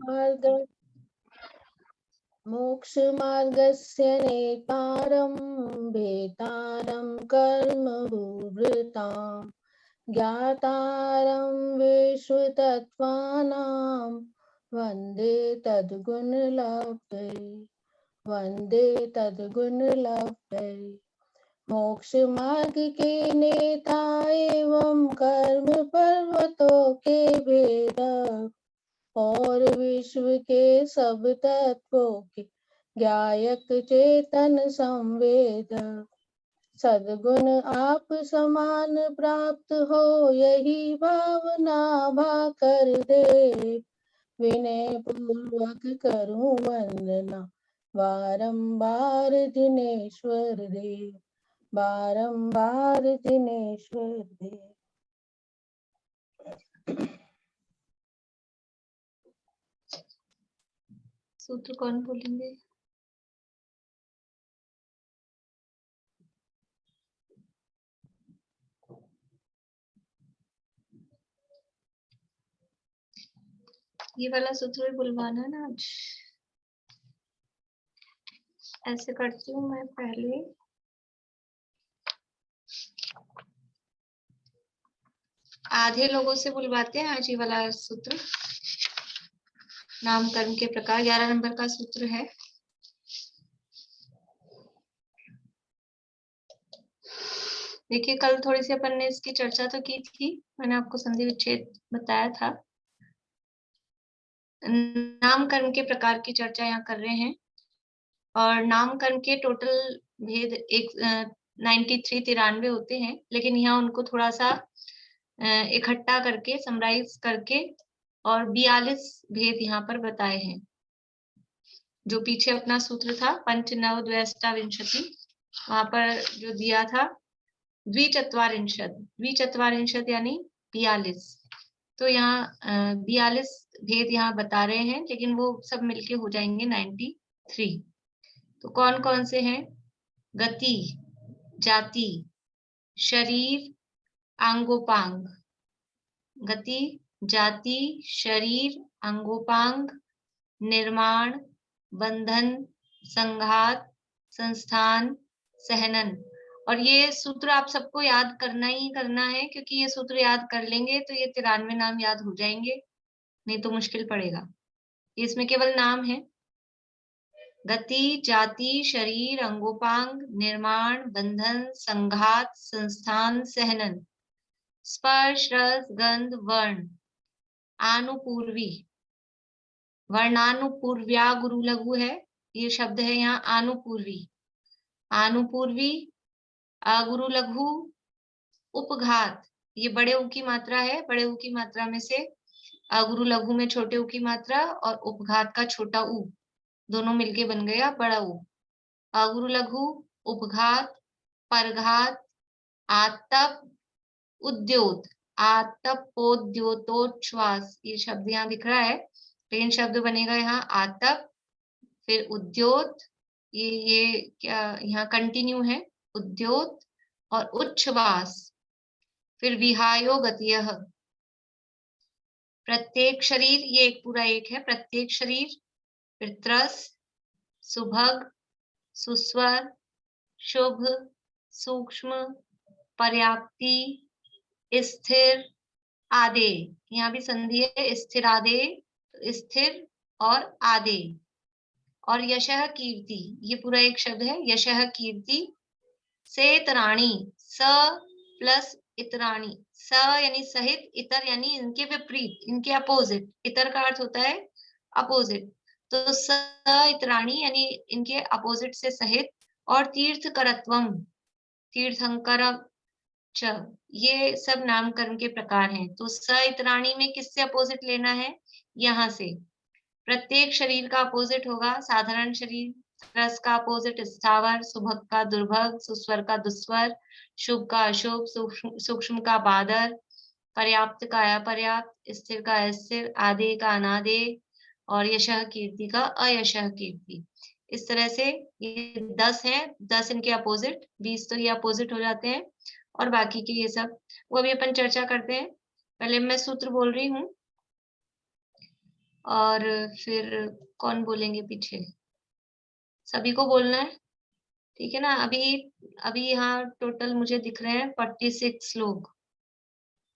मार्ग मोक्षमार्गस्य नेतारं भेतारं कर्मभूभृतां ज्ञातारं विश्वतत्त्वानां वन्दे तद्गुणलब्धये मोक्ष मार्ग के नेता एवं कर्म पर्वतों के भेदक और विश्व के सब तत्वों के ज्ञायक चेतन संवेदक सद्गुण आप समान प्राप्त हो यही भावना भाकर दे विनय पूर्वक करूं वंदना बारंबार दिनेश्वर देव बारंबार दिनेश्वर देव। सूत्र कौन बोलेंगे? ये वाला सूत्र भी बुलवाना ना आज। ऐसे करती हूँ मैं, पहले आधे लोगों से बुलवाते हैं आज ये वाला सूत्र। नाम कर्म के प्रकार 11 नंबर का सूत्र है। देखिए कल थोड़ी सी अपन ने इसकी चर्चा तो की थी, मैंने आपको संधि विच्छेद बताया था। नाम कर्म के प्रकार की चर्चा यहाँ कर रहे हैं और नाम कर्म के टोटल भेद 93 होते हैं, लेकिन यहाँ उनको थोड़ा सा इकट्ठा करके समराइज करके और 42 भेद यहाँ पर बताए हैं। जो पीछे अपना सूत्र था पंच नव द्व्यष्टाविंशति, वहां पर जो दिया था द्विचत्वारिंशद यानी 42। तो यहाँ 42 भेद यहाँ बता रहे हैं, लेकिन वो सब मिलके हो जाएंगे 93। तो कौन कौन से हैं? गति, जाति, शरीर, अंगोपांग। गति, जाति, शरीर, अंगोपांग, निर्माण, बंधन, संघात, संस्थान, सहनन। और ये सूत्र आप सबको याद करना ही करना है, क्योंकि ये सूत्र याद कर लेंगे तो ये 93 नाम याद हो जाएंगे, नहीं तो मुश्किल पड़ेगा। इसमें केवल नाम है। गति, जाति, शरीर, अंगोपांग, निर्माण, बंधन, संघात, संस्थान, सहनन। स्पर्श, रस, गंध, वर्ण, आनुपूर्वी, वर्णानुपूर्व्या गुरु लघु है, ये शब्द है यहाँ आनुपूर्वी। आनुपूर्वी, अगुरु लघु, उपघात, ये बड़े ऊ की मात्रा है, बड़े ऊ की मात्रा में से अगुरु लघु में छोटे ऊ की मात्रा और उपघात का छोटा ऊ दोनों मिलके बन गया बड़ा ऊ। अगुरु लघु, उपघात, परघात, आतप, उद्योत, आतपोद्योतोच्छ्वास, ये शब्द यहाँ दिख रहा है, लेकिन शब्द बनेगा यहाँ आतप, फिर उद्योत, ये क्या यहाँ कंटिन्यू है, उद्योत और उच्छ्वास, फिर विहायो गतियः। प्रत्येक शरीर, ये एक पूरा एक है, प्रत्येक शरीर, फिर त्रस, सुभग, सुस्वर, शुभ, सूक्ष्म, पर्याप्ति, स्थिर, आदे। यहाँ भी संधि है, स्थिर आदे, स्थिर और आदे। और यशः कीर्ति, ये पूरा एक शब्द है, यशः कीर्ति, से इतराणी, स प्लस इतराणी, स यानी सहित, इतर यानी इनके विपरीत, इनके अपोजिट। इतर का अर्थ होता है अपोजिट, तो स इतराणी यानी इनके अपोजिट से सहित। और तीर्थकरत्वम, तीर्थंकरम च, ये सब नामकरण के प्रकार हैं। तो स इतराणी में किससे अपोजिट लेना है? यहाँ से। प्रत्येक शरीर का अपोजिट होगा साधारण शरीर, रस का अपोजिट स्थावर, सुभग का दुर्भग, सुस्वर का दुस्वर, शुभ का अशुभ, सूक्ष्म का बादर, पर्याप्त का अपर्याप्त, स्थिर का अस्थिर, आदे का अनादे और यशः कीर्ति का अयशः कीर्ति। इस तरह से ये 10 हैं, 10 इनके अपोजिट, 20 तो ये अपोजिट हो जाते हैं और बाकी के ये सब वो अभी अपन चर्चा करते हैं। पहले मैं सूत्र बोल रही हूँ। और फिर कौन बोलेंगे पीछे? सभी को बोलना है, ठीक है ना? अभी यहाँ टोटल मुझे दिख रहे हैं 46 लोग।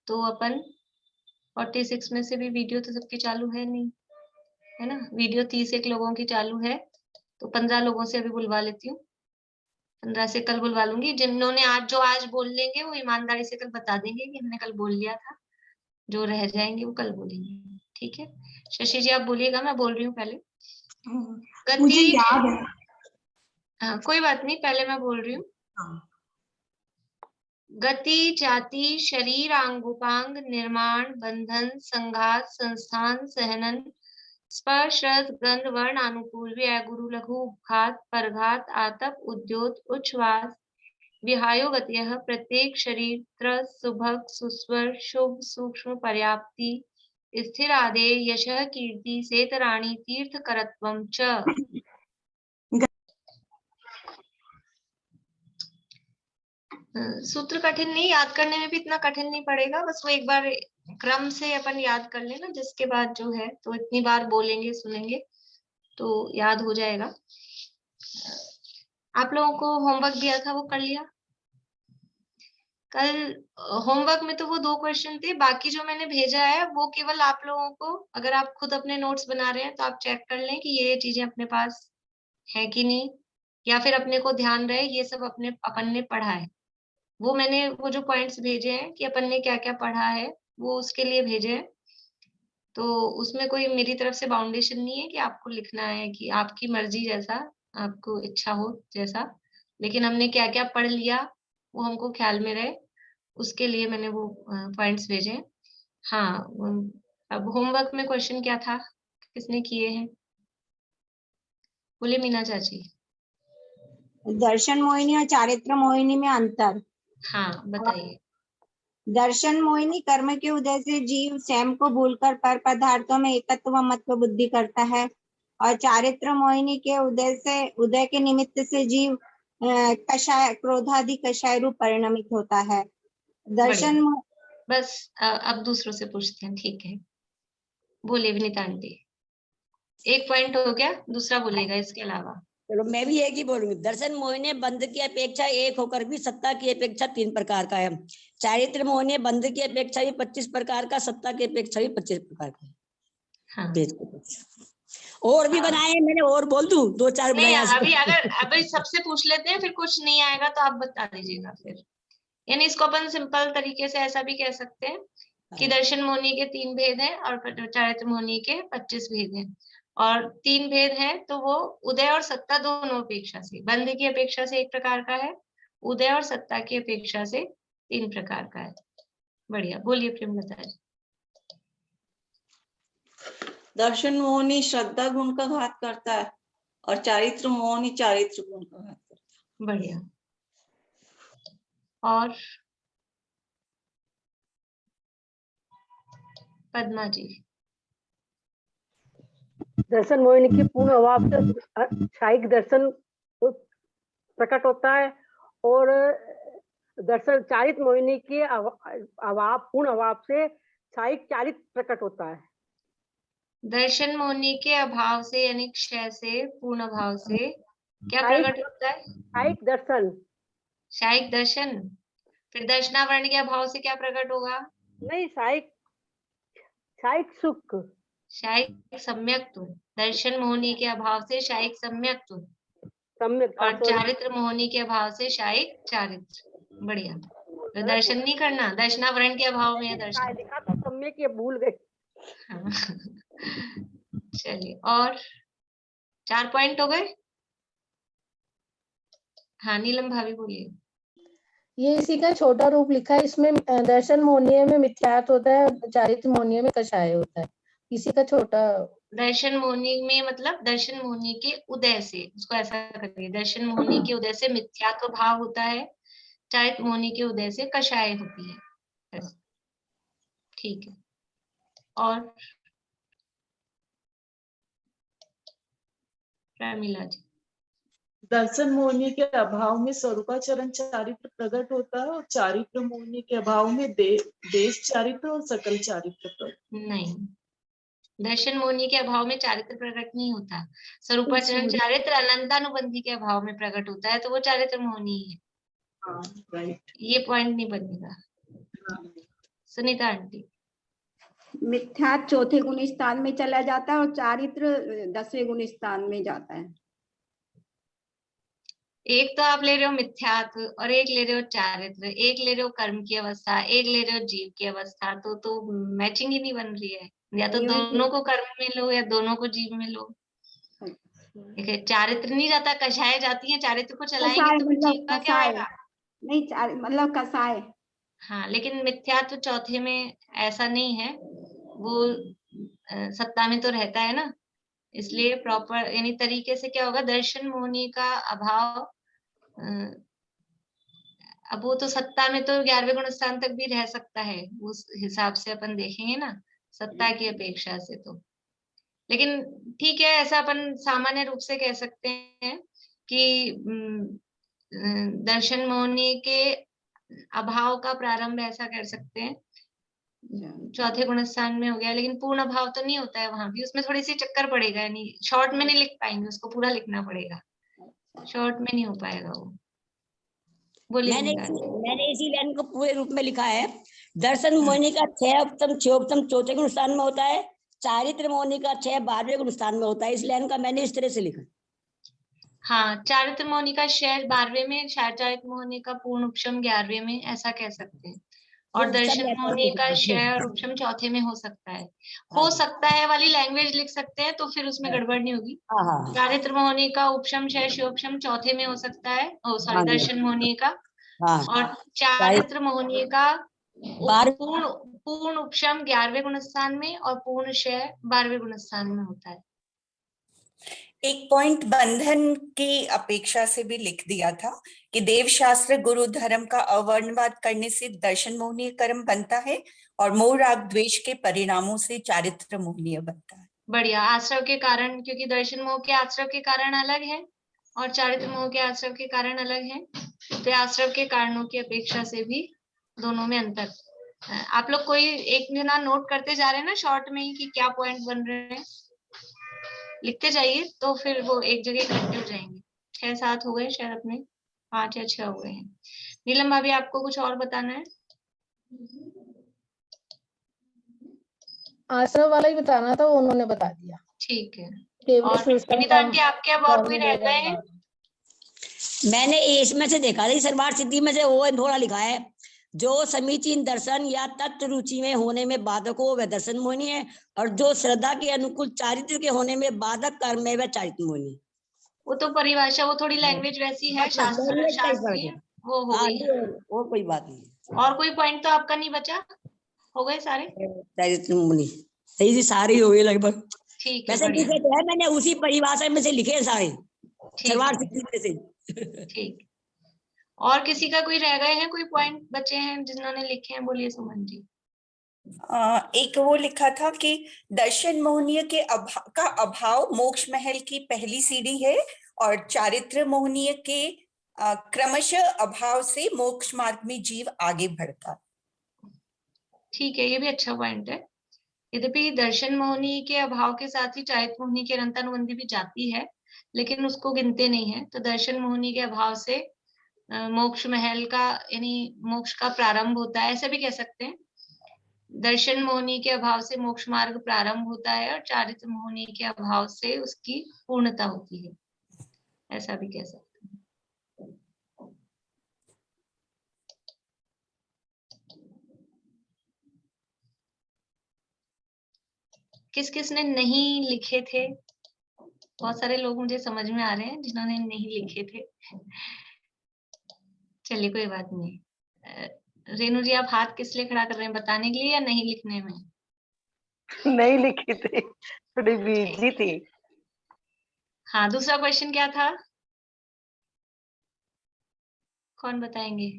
तो अपन 46 में से भी वीडियो तो सबकी चालू है नहीं, है ना? वीडियो 31 लोगों की चालू है, तो 15 लोगों से अभी बुलवा लेती हूँ। 15 से कल बुलवा लूंगी। जिन्होंने आज बोल लेंगे वो ईमानदारी से कल बता देंगे कि हमने कल बोल लिया था। जो रह जाएंगे वो कल बोलेंगे, ठीक है? शशि जी आप बोलिएगा, मैं बोल रही हूँ पहले। मुझे गति, याद है। हाँ कोई बात नहीं, पहले मैं बोल रही हूँ। हाँ। गति, जाति, शरीर, अंगोपांग, निर्माण, बंधन, संघात, संस्थान, सहनन, स्पर्श, रस, गंध, वर्ण, अनुपूर्वी, गुरु, लघु, उपघात, परघात, आतप, उद्योत, उच्छ्वास, विहायो गत्यः, प्रत्येक शरीर, त्रस, सुभग, सुस्वर, शुभ, सूक्ष्म, पर्याप्ति, स्थिर आदेय, यशः, कीर्ति, सेतराणि, तीर्थ करत्वं च। सूत्र कठिन नहीं, याद करने में भी इतना कठिन नहीं पड़ेगा, बस वो एक बार क्रम से अपन याद कर लेना, जिसके बाद जो है तो इतनी बार बोलेंगे सुनेंगे तो याद हो जाएगा। आप लोगों को होमवर्क दिया था वो कर लिया? कल होमवर्क में तो वो 2 क्वेश्चन थे, बाकी जो मैंने भेजा है वो केवल आप लोगों को, अगर आप खुद अपने नोट्स बना रहे हैं तो आप चेक कर लें कि ये चीजें अपने पास है कि नहीं, या फिर अपने को ध्यान रहे ये सब अपन ने पढ़ा है। वो जो पॉइंट्स भेजे हैं कि अपन ने क्या क्या पढ़ा है वो उसके लिए भेजे हैं। तो उसमें कोई मेरी तरफ से बाउंडेशन नहीं है कि आपको लिखना है, कि आपकी मर्जी जैसा, आपको इच्छा हो जैसा, लेकिन हमने क्या क्या पढ़ लिया वो हमको ख्याल में रहे, उसके लिए मैंने वो पॉइंट्स भेजे हैं। हाँ, अब होमवर्क में क्वेश्चन क्या था, किसने किए हैं? बोले मीना चाची। दर्शन मोहिनी और चारित्र मोहिनी में अंतर। हाँ बताइए। दर्शन मोहिनी कर्म के उदय से जीव स्वयं को भूलकर पर पदार्थों में एकत्व व महत्व बुद्धि करता है, और चारित्र मोहिनी के उदय के निमित्त से जीव कषाय, क्रोधादि कषाय रूप परिणमित होता है। दर्शन बस अब दूसरों से पूछते हैं, ठीक है? बोले विनीता आंटी, एक पॉइंट हो गया, दूसरा बोलेगा इसके अलावा। चलो मैं भी एक ही बोलूंगी। दर्शन मोहिनी बंध की अपेक्षा एक होकर भी सत्ता की अपेक्षा 3 प्रकार का है। चारित्र मोहिनी बंध की अपेक्षा भी 25 प्रकार का, सत्ता की अपेक्षा भी 25 प्रकार का है। हाँ। और भी बनाए मैंने, और बोल दूं 2-4 बनाया। अभी सबसे पूछ लेते हैं, फिर कुछ नहीं आएगा तो आप बता दीजिएगा फिर। यानी इसको अपन सिंपल तरीके से ऐसा भी कह सकते हैं कि दर्शन मोहिनी के 3 भेद हैं और चारित्र मोहिनी के 25 भेद हैं। और 3 भेद हैं तो वो उदय और सत्ता दोनों अपेक्षा से, बंध की अपेक्षा से 1 प्रकार का है, उदय और सत्ता की अपेक्षा से 3 प्रकार का है। बढ़िया, बोलिए प्रेमलता जी। दर्शन मोहिनी श्रद्धा गुण का घात करता है और चारित्र मोहिनी चारित्र गुण का घात करता है। बढ़िया। और पद्मा जी। दर्शन मोहिनी की पूर्ण अभाव से शायिक दर्शन प्रकट होता है, और दर्शन चारित्र मोहिनी के अभाव, पूर्ण अभाव से शायिक चारित्र प्रकट होता है। दर्शन मोहिनी के अभाव से यानी क्षय से, पूर्ण अभाव से क्या प्रकट होता है? शायिक दर्शन। शायिक दर्शन। फिर दर्शनावरण के अभाव से क्या प्रकट होगा? नहीं, शायिक सुख। शायिक सम्यक्त्व। दर्शन मोहिनी के अभाव से शायिक सम्यक्त्व, सम्यक, और चारित्र मोहिनी के अभाव से शायिक चारित्र। बढ़िया। तो दर्शन नहीं करना, दर्शनावरण के अभाव में है दर्शन। लिखा तो सम्यक, ये भूल गए। चलिए, और 4 पॉइंट हो गए। हाँ नीलम भाभी बोलिए। ये इसी का छोटा रूप लिखा है, इसमें दर्शन मोहनीय में मिथ्यात्व होता है, चारित्र मोहनीय में कषाय होता है, इसी का छोटा। दर्शन मोहिनी में मतलब दर्शन मोहिनी के उदय से, उसको ऐसा करिए, दर्शन मोहिनी के उदय से मिथ्यात्व भाव होता है, चारित्र मोहिनी के उदय से कषाय होती है। ठीक है। और प्रमिला जी। दर्शन मोहिनी के अभाव में स्वरूपाचरण चारित्र प्रकट होता है, और चारित्र मोहिनी के अभाव में देश चारित्र और सकल चारित्र प्रकट। नहीं, दर्शन मोहिनी के अभाव में चारित्र प्रकट नहीं होता। स्वरूपाचरण चारित्र अनंतानुबंधी के अभाव में प्रकट होता है, तो वो चारित्र मोहिनी है। राइट। ये पॉइंट नहीं बनेगा। सुनीता आंटी। मिथ्या चौथे गुण स्थान में चला जाता है और चारित्र 10वें गुण स्थान में जाता है। एक तो आप ले रहे हो मिथ्यात्व और एक ले रहे हो चारित्र, एक ले रहे हो कर्म की अवस्था, एक ले रहे हो जीव की अवस्था, तो मैचिंग ही नहीं बन रही है। या तो दोनों को कर्म में लो या दोनों को जीव में लो। देखिए चारित्र नहीं जाता, कषाय जाती है, चारित्र को चलाएंगे तो जीव का क्या आएगा? नहीं मतलब कसाय। हाँ, लेकिन मिथ्यात्व चौथे में ऐसा नहीं है, वो सत्ता में तो रहता है ना, इसलिए प्रॉपर यानी तरीके से क्या होगा, दर्शन मोहिनी का अभाव। अब वो तो सत्ता में तो 11वें गुण स्थान तक भी रह सकता है, उस हिसाब से अपन देखेंगे ना सत्ता की अपेक्षा से तो। लेकिन ठीक है, ऐसा अपन सामान्य रूप से कह सकते हैं कि दर्शन मोहिनी के अभाव का प्रारंभ ऐसा कर सकते हैं, चौथे गुण स्थान में हो गया, लेकिन पूर्ण अभाव तो नहीं होता है वहां भी, उसमें थोड़ी सी चक्कर पड़ेगा, यानी शॉर्ट में नहीं लिख पाएंगे, उसको पूरा लिखना पड़ेगा, शॉर्ट में नहीं हो पाएगा वो। बोलिए। मैंने इसी लाइन को पूरे रूप में लिखा है। दर्शन मोहिनी का 6 चौथे गुण स्थान में होता है, चारित्र मोहिनी का 6 12वें गुण स्थान में होता है। इस लाइन का मैंने इस तरह से लिखा। हाँ, चारित्र मोहिनी का शय 12वें में, चारित्र मोहिनी का पूर्ण उपशम 11वें में, ऐसा कह सकते हैं। और दर्शन मोहिनी का शय और उपशम चौथे में हो सकता है। हो सकता है वाली लैंग्वेज लिख सकते हैं, तो फिर उसमें गड़बड़ नहीं होगी। चारित्र मोहिनी का उपशम शय शिवोपशम चौथे में हो सकता है, दर्शन मोहिनी का। और चारित्र मोहिनी का पूर्ण उपशम 11वें गुण स्थान में और पूर्ण शय 12वें गुण स्थान में होता है। एक पॉइंट बंधन की अपेक्षा से भी लिख दिया था कि देव शास्त्र गुरु धर्म का अवर्णवाद करने से दर्शन मोहनीय कर्म बनता है और मोह राग द्वेष के परिणामों से चारित्र मोहनीय बनता है। बढ़िया। आश्रव के कारण, क्योंकि दर्शन मोह के आश्रव के कारण अलग है और चारित्र मोह के आश्रव के कारण अलग है, तो आश्रव के कारणों की अपेक्षा से भी दोनों में अंतर। आप लोग कोई एक जना नोट करते जा रहे हैं ना शॉर्ट में ही कि क्या पॉइंट बन रहे हैं, लिखते जाइए, तो फिर वो एक जगह इकट्ठे हो जाएंगे। 6-7 हो गए शायद, अपने 5 या 6 हो गए हैं। नीलम भाभी, आपको कुछ और बताना है? आश्रम वाला ही बताना था, वो उन्होंने बता दिया। ठीक है। केवल और विनीता आंटी, आपके अब और कोई रह गए हैं? मैंने इसमें से देखा था, सर्वार्थ सिद्धि में से वो थोड़ा लिखा है, जो समीचीन दर्शन या तत्व रुचि में होने में बाधक हो वह दर्शन मोहिनी है, और जो श्रद्धा के अनुकूल चारित्र के होने में बाधक कर्म में वह चारित्र मोहिनी। वो तो परिभाषा, वो थोड़ी लैंग्वेज वैसी है, शास्त्रीय वो हो गई है, वो कोई बात नहीं। और कोई पॉइंट तो आपका नहीं बचा? हो गए सारे? चारित्र मोहिनी सही, सारे हो गए लगभग। ठीक है, वैसे लिखे तो है मैंने उसी परिभाषा में से लिखे सारे, सर्वार्थ सिद्धि में से। ठीक। और किसी का कोई रह गए हैं, कोई पॉइंट बचे हैं जिन्होंने लिखे हैं? बोलिए सुमन जी। एक वो लिखा था कि दर्शन मोहनीय के अभाव मोक्ष महल की पहली सीढ़ी है और चारित्र मोहनीय के क्रमशः अभाव से मोक्ष मार्ग में जीव आगे बढ़ता। ठीक है, ये भी अच्छा पॉइंट है। यद्यपि दर्शन मोहनी के अभाव के साथ ही चारित्र मोहनी की अनंतानुबंधी भी जाती है, लेकिन उसको गिनते नहीं है। तो दर्शन मोहनी के अभाव से मोक्ष महल का, यानी मोक्ष का प्रारंभ होता है, ऐसा भी कह सकते हैं। दर्शन मोहनी के अभाव से मोक्ष मार्ग प्रारंभ होता है और चारित्र मोहनी के अभाव से उसकी पूर्णता होती है, ऐसा भी कह सकते हैं। किस किस ने नहीं लिखे थे? बहुत सारे लोग मुझे समझ में आ रहे हैं जिन्होंने नहीं लिखे थे। चलिए कोई बात नहीं। रेणु जी, आप हाथ किस लिए खड़ा कर रहे हैं, बताने के लिए या नहीं लिखने में? नहीं लिखी थी, थोड़ी बिजी थी। हाँ, दूसरा क्वेश्चन क्या था? कौन बताएंगे?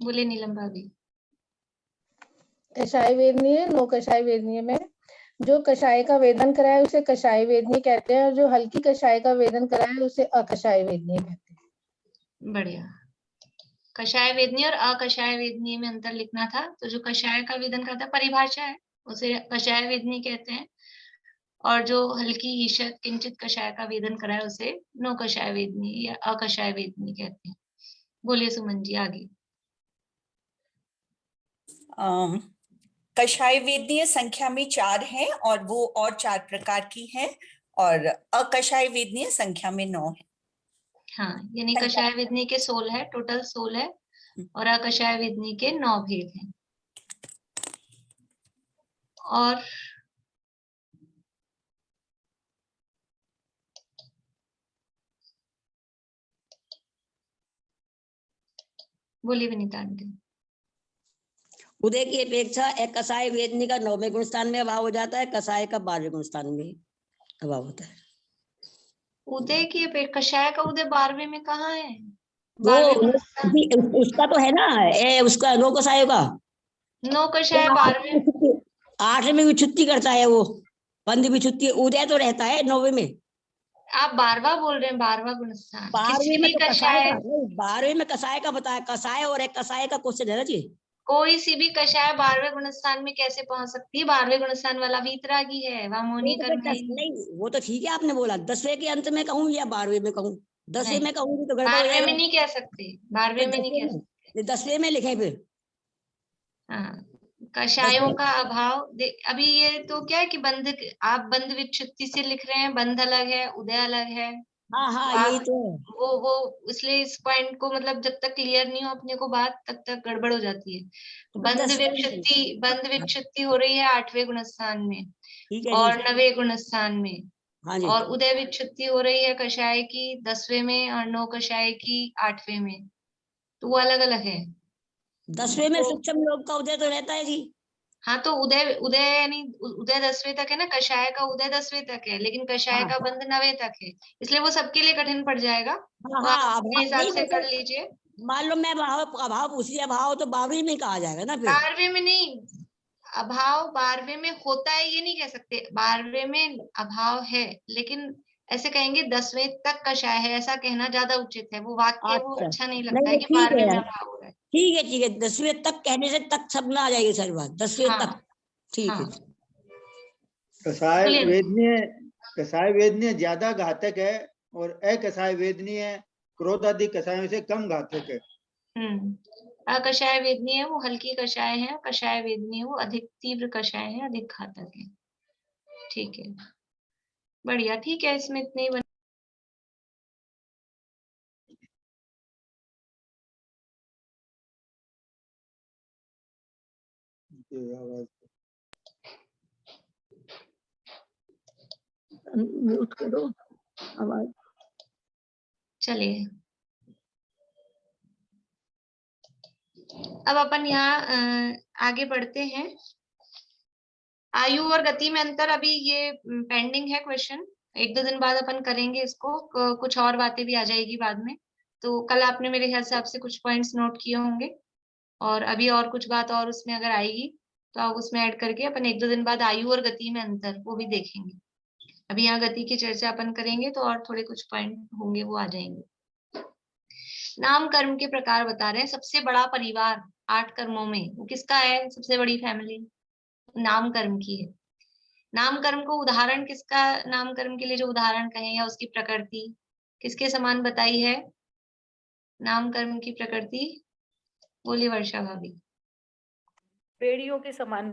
बोले नीलम भाभी। कषाय वेदनीय, नो कषाय वेदनीय में जो कषाय का वेदन कराए उसे कषाय वेदनीय कहते हैं, और जो हल्की कषाय का वेदन कराए उसे अकषाय वेदनीय कहते हैं। बढ़िया। कषाय वेदनीय और अकषाय वेदनीय में अंतर लिखना था। तो जो कषाय का वेदन करता है परिभाषा है, उसे कषाय वेदनीय कहते हैं, और जो हल्की ईषत किंचित कषाय का वेदन कराए उसे नो कषाय वेदनीय या अकषाय वेदनीय कहते हैं। बोलिए सुमन जी आगे। कषाय वेदनीय संख्या में 4 हैं और वो और 4 प्रकार की हैं, और अकषाय वेदनीय संख्या में 9 है। हाँ, यानी कषाय वेदनीय के 16 है, टोटल 16 है, और अकषाय वेदनीय के 9 भेद हैं। और बोलिए विनीता आंटी। उदय की अपेक्षा एक कषाय वेदनी का 9वें गुण स्थान में अभाव हो जाता है, कषाय का 12वें गुण स्थान में अभाव होता है। उदय की अपेक्षा कषाय का उदय 12वें में कहाँ है? वो उसका तो है ना, उसका नो कषाय का, नो कषाय 12वें, 8वें में विच्छुत्ति करता है वो, बंध विच्छुत्ति, उदय तो रहता है 9वें में। आप 12वां बोल रहे हैं, 12वां गुण स्थान। 12वें में तो कषाय कषाय, का, 12वें में कषाय का बताया, कषाय और एक कषाय का क्वेश्चन है ना जी। कोई सी भी कषाय 12वें गुण स्थान में कैसे पहुंच सकती है? 12वें गुण स्थान वाला वीतरागी है, वहां मोनी कर्म है ही नहीं। नहीं, वो तो ठीक है आपने बोला, 10वें के अंत में कहूँ या 12वें में कहूँ, 10वें में कहूंगी तो गड़बड़ हो 12वें जाएगा। में नहीं कह सकते, 12वें में नहीं कह सकते। 10वें में लिखे फिर। हाँ, कषायों का अभाव अभी ये तो क्या है कि बंध, आप बंध विच्छुत्ति से लिख रहे हैं, बंध अलग है, उदय अलग है। हाँ हाँ, आप यही तो है। वो इसलिए इस पॉइंट को मतलब जब तक क्लियर नहीं हो अपने को बात, तब तक गड़बड़ हो जाती है। तो बंध विच्छुत्ति हो रही है 8वें गुण स्थान में ठीक है और जी। 9वें गुण स्थान में, हाँ जी। और उदय विच्छुत्ति हो रही है कषाय की 10वें में और नो कषाय की 8वें में, तो वो अलग अलग है। 10वें में तो सूक्ष्म योग का उदय तो रहता है जी। हाँ, तो उदय उदय यानी उदय 10वें तक है ना, कषाय का उदय 10वें तक है, लेकिन कषाय का बंध 9वें तक है, इसलिए वो सबके लिए कठिन पड़ जाएगा। हाँ तो आप हाँ, अपने हिसाब नहीं से वैसे कर लीजिए। मान लो मैं अभाव पूछ लिया, अभाव तो 12वें में कहा जाएगा ना फिर। 12वें में नहीं, अभाव 12वें में होता है ये नहीं कह सकते, 12वें में अभाव है, लेकिन ऐसे कहेंगे 10वें तक कषाय है, ऐसा कहना ज्यादा उचित है। वो वाक्य वो अच्छा, अच्छा नहीं नहीं लगता है नहीं कि ठीक 12वें है में यार, अभाव हो रहा है। ठीक है 10वें तक कहने से तक सब में आ जाएगी सारी बात, 10वें हाँ तक, ठीक है। हाँ, कषाय बोलिए। वेदनीय ज्यादा घातक है और अकषाय वेदनीय क्रोध आदि कषायों से कम घातक है। अकषाय वेदनीय है वो हल्की कषाय है, कषाय वेदनीय वो अधिक तीव्र कषाय है, अधिक घातक है। ठीक है, बढ़िया, ठीक है, इसमें इतने ही म्यूट करो आवाज। चलिए, अब अपन यहाँ आगे बढ़ते हैं। आयु और गति में अंतर, अभी ये पेंडिंग है क्वेश्चन, 1-2 दिन बाद अपन करेंगे इसको, कुछ और बातें भी आ जाएगी बाद में। तो कल आपने मेरे हिसाब से कुछ पॉइंट्स नोट किए होंगे, और अभी और कुछ बात और उसमें अगर आएगी तो आप उसमें ऐड करके अपन 1-2 दिन बाद आयु और गति में अंतर वो भी देखेंगे। अभी यहाँ गति की चर्चा अपन करेंगे तो और थोड़े कुछ पॉइंट होंगे वो आ जाएंगे। नाम कर्म के प्रकार बता रहे हैं। सबसे बड़ा परिवार 8 कर्मों में वो किसका है? सबसे बड़ी फैमिली नाम कर्म की है। नाम कर्म को उदाहरण किसका, नाम कर्म के लिए जो उदाहरण कहें या उसकी प्रकृति किसके समान बताई है? नाम कर्म की प्रकृति बोलिए वर्षा भाभी। बेड़ियों के समान।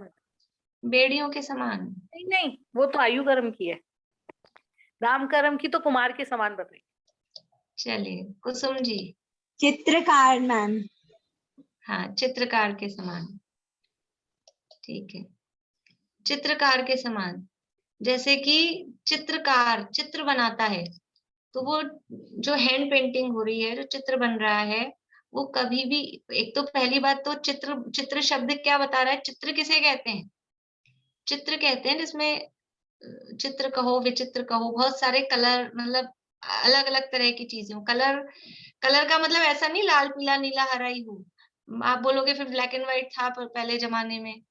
बेड़ियों के समान नहीं नहीं, वो तो आयु कर्म की है, नाम कर्म की तो कुमार के समान बताई। चलिए कुसुम जी। चित्रकार मैम। हाँ, चित्रकार के समान, ठीक है, चित्रकार के समान। जैसे कि चित्रकार चित्र बनाता है, तो वो जो हैंड पेंटिंग हो रही है, जो चित्र बन रहा है, वो कभी भी, एक तो पहली बात तो चित्र शब्द क्या बता रहा है? चित्र किसे कहते हैं? चित्र कहते हैं जिसमें चित्र कहो, विचित्र कहो, बहुत सारे कलर, मतलब अलग अलग तरह की चीजें हो। कलर का मतलब ऐसा नहीं लाल पीला नीला हरा ही हो। आप बोलोगे फिर ब्लैक एंड व्हाइट था पहले जमाने में,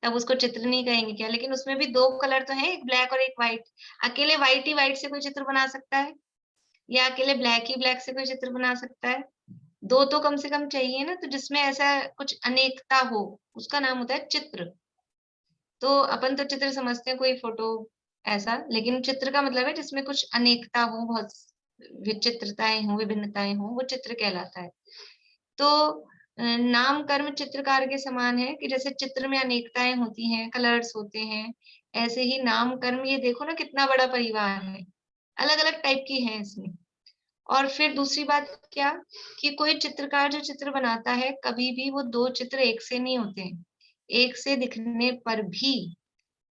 तब उसको चित्र नहीं कहेंगे क्या? लेकिन उसमें भी 2 कलर तो है, एक ब्लैक और एक व्हाइट। अकेले व्हाइट ही व्हाइट से कोई चित्र बना सकता है, या अकेले ब्लैक ही ब्लैक से कोई चित्र बना सकता है? दो तो कम से कम चाहिए ना, तो जिसमें ऐसा कुछ अनेकता हो उसका नाम होता है चित्र। तो अपन तो चित्र समझते हैं कोई फोटो ऐसा, लेकिन चित्र का मतलब है जिसमें कुछ अनेकता हो, बहुत विचित्रताएं हो, विभिन्नताएं हो, वो चित्र कहलाता है। तो नाम कर्म चित्रकार के समान है कि जैसे चित्र में अनेकताएं होती हैं, कलर्स होते हैं, ऐसे ही नाम कर्म, ये देखो ना कितना बड़ा परिवार है, अलग अलग टाइप की है इसमें। और फिर दूसरी बात क्या, कि कोई चित्रकार जो चित्र बनाता है, कभी भी वो दो चित्र एक से नहीं होते हैं, एक से दिखने पर भी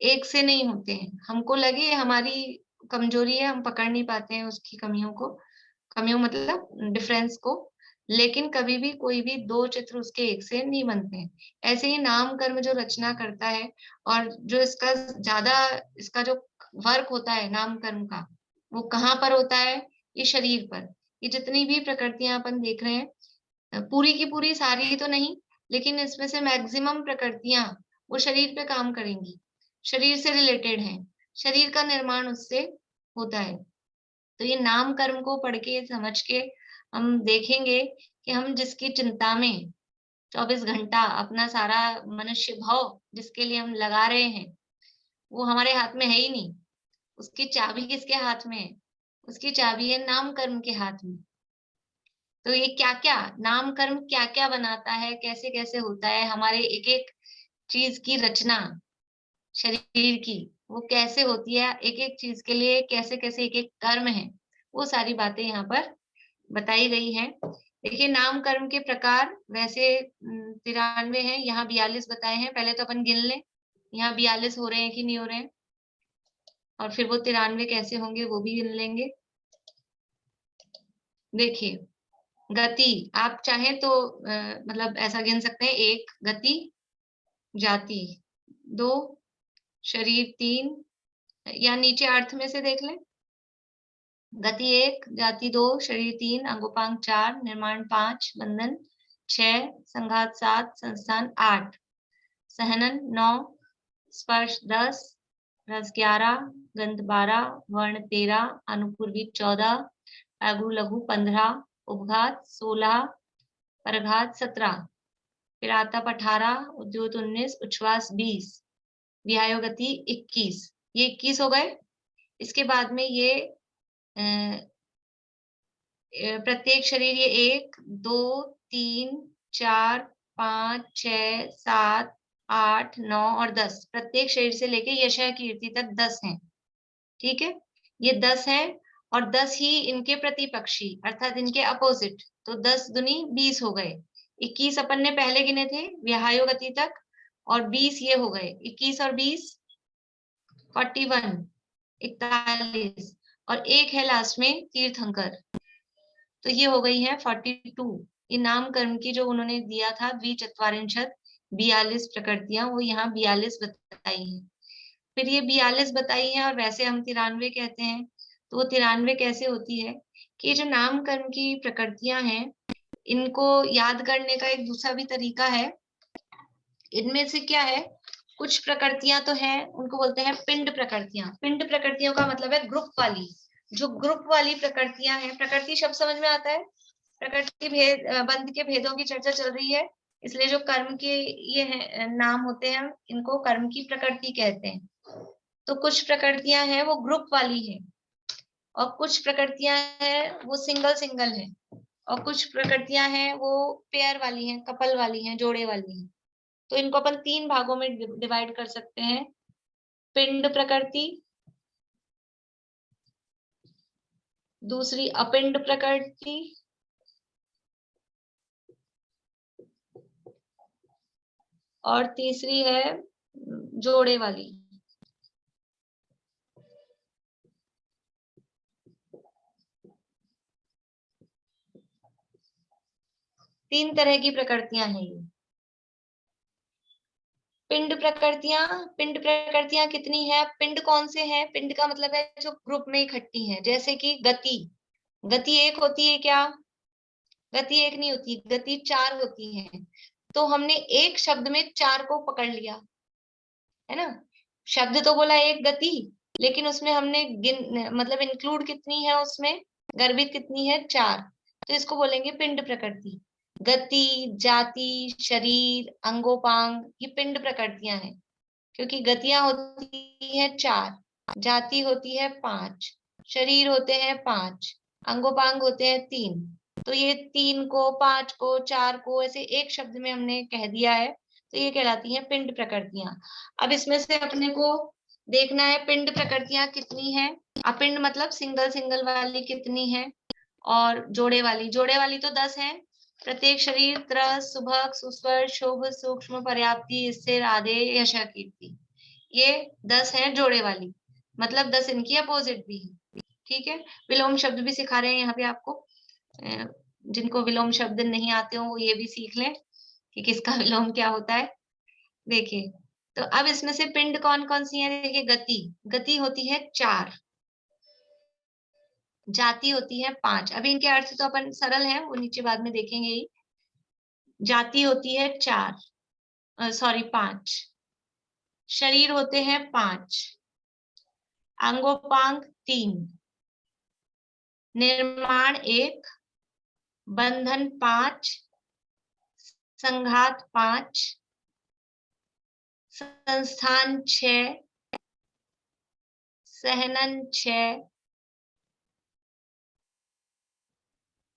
एक से नहीं होते हैं। हमको लगे हमारी कमजोरी है, हम पकड़ नहीं पाते हैं उसकी कमियों को, कमियों मतलब डिफरेंस को, लेकिन कभी भी कोई भी दो चित्र उसके एक से नहीं बनते हैं। ऐसे ही नाम कर्म जो रचना करता है, और जो इसका ज्यादा, इसका जो वर्क होता है नाम कर्म का, वो कहाँ पर होता है, ये शरीर पर। ये जितनी भी प्रकृतियां अपन देख रहे हैं, पूरी की पूरी सारी तो नहीं, लेकिन इसमें से मैक्सिमम प्रकृतियां वो शरीर पे काम करेंगी, शरीर से रिलेटेड है, शरीर का निर्माण उससे होता है। तो ये नाम कर्म को पढ़ के समझ के हम देखेंगे कि हम जिसकी चिंता में 24 घंटा अपना सारा मनुष्य भाव जिसके लिए हम लगा रहे हैं, वो हमारे हाथ में है ही नहीं। उसकी चाबी किसके हाथ में है, उसकी चाबी है नाम कर्म के हाथ में। तो ये क्या क्या नाम कर्म क्या क्या बनाता है, कैसे कैसे होता है, हमारे एक एक चीज की रचना शरीर की वो कैसे होती है, एक एक चीज के लिए कैसे कैसे एक एक कर्म है, वो सारी बातें यहाँ पर बताई गई हैं। देखिए नाम कर्म के प्रकार वैसे 93 हैं, यहाँ 42 बताए हैं। पहले तो अपन गिन लें यहाँ 42 हो रहे हैं कि नहीं हो रहे हैं, और फिर वो 93 कैसे होंगे वो भी गिन लेंगे। देखिए गति, आप चाहें तो मतलब ऐसा गिन सकते हैं, 1 गति, जाति 2, शरीर 3, या नीचे अर्थ में से देख लें, गति 1, जाति 2, शरीर 3, अंगोपांग 4, निर्माण 5, बंधन 6, संघात 7, संस्थान 8, सहनन 9, स्पर्श 10, रस 11, गंध 12, वर्ण 13, अनुपूर्वी 14, लघु लघु 15, उपघात 16, परघात 17, फिर आतप 18, उद्योत 19, उच्छ्वास 20, विहायोगति 21। ये 21 हो गए। इसके बाद में ये प्रत्येक शरीर, ये 1, 2, 3, 4, 5, 6, 7, 8, 9 और 10, प्रत्येक शरीर से लेके यशः कीर्ति तक 10 हैं। ठीक है, ये 10 हैं, और 10 ही इनके प्रतिपक्षी अर्थात इनके अपोजिट, तो 10 दूनी 20 हो गए। 21 अपन ने पहले गिने थे विहायोगति तक, और 20 ये हो गए, 21 और 20 41, 41, और एक है लास्ट में तीर्थंकर, तो ये हो गई है 42। ये नाम कर्म की जो उन्होंने दिया था द्विचत्वारिंशत् 42 प्रकृतियां, वो यहाँ 42 बताई हैं। फिर ये 42 बताई हैं, और वैसे हम 93 कहते हैं। तो वो 93 कैसे होती है कि जो नाम कर्म की प्रकृतियां हैं, इनको याद करने का एक दूसरा भी तरीका है। इनमें से क्या है, कुछ प्रकृतियां तो हैं, उनको बोलते हैं पिंड प्रकृतियां। पिंड प्रकृतियों का मतलब है ग्रुप वाली, जो ग्रुप वाली प्रकृतियां हैं। प्रकृति शब्द समझ में आता है, प्रकृति भेद बंध के भेदों की चर्चा चल रही है, इसलिए जो कर्म के ये है, नाम होते हैं, इनको कर्म की प्रकृति कहते हैं। तो कुछ प्रकृतियां हैं वो ग्रुप वाली है, और कुछ प्रकृतियां हैं वो सिंगल सिंगल है, और कुछ प्रकृतियां हैं वो पेयर वाली हैं, कपल वाली हैं, जोड़े वाली हैं। तो इनको अपन 3 भागों में डिवाइड कर सकते हैं, पिंड प्रकृति, दूसरी अपिंड प्रकृति, और तीसरी है जोड़े वाली। तीन तरह की प्रकृतियां हैं ये। पिंड प्रकृतियां कितनी है, पिंड कौन से हैं, पिंड का मतलब है जो ग्रुप में इकट्ठी हैं। जैसे कि गति एक होती है क्या, गति एक नहीं होती, गति 4 होती है। तो हमने एक शब्द में 4 को पकड़ लिया है ना। शब्द तो बोला एक गति, लेकिन उसमें हमने मतलब इंक्लूड कितनी है, उसमें गर्भित कितनी है, 4। तो इसको बोलेंगे पिंड प्रकृति। गति, जाति, शरीर, अंगोपांग, ये पिंड प्रकृतियां हैं, क्योंकि गतियां होती है 4, जाति होती है 5, शरीर होते हैं 5, अंगोपांग होते हैं 3। तो ये 3 को, 5 को, 4 को ऐसे एक शब्द में हमने कह दिया है, तो ये कहलाती हैं पिंड प्रकृतियां। अब इसमें से अपने को देखना है पिंड प्रकृतियां कितनी है। अपिंड मतलब सिंगल सिंगल वाली कितनी है, और जोड़े वाली तो 10 है। प्रत्येक शरीर, त्रस, सुभग, सुस्वर, शुभ, सूक्ष्म, पर्याप्ति, स्थिर, आदेय, यशः, कीर्ति, ये 10 है जोड़े वाली, मतलब 10 इनकी अपोजिट भी है। ठीक है, विलोम शब्द भी सिखा रहे हैं यहाँ पे आपको। जिनको विलोम शब्द नहीं आते हो वो ये भी सीख लें कि किसका विलोम क्या होता है। देखिए, तो अब इसमें से पिंड कौन कौन सी है। देखिए, गति होती है 4, जाति होती है 5। अभी इनके अर्थ तो अपन सरल है, वो नीचे बाद में देखेंगे ही। जाति होती है 5, शरीर होते हैं 5, अंगोपांग 3, निर्माण 1, बंधन 5, संघात 5, संस्थान 6, सहनन 6,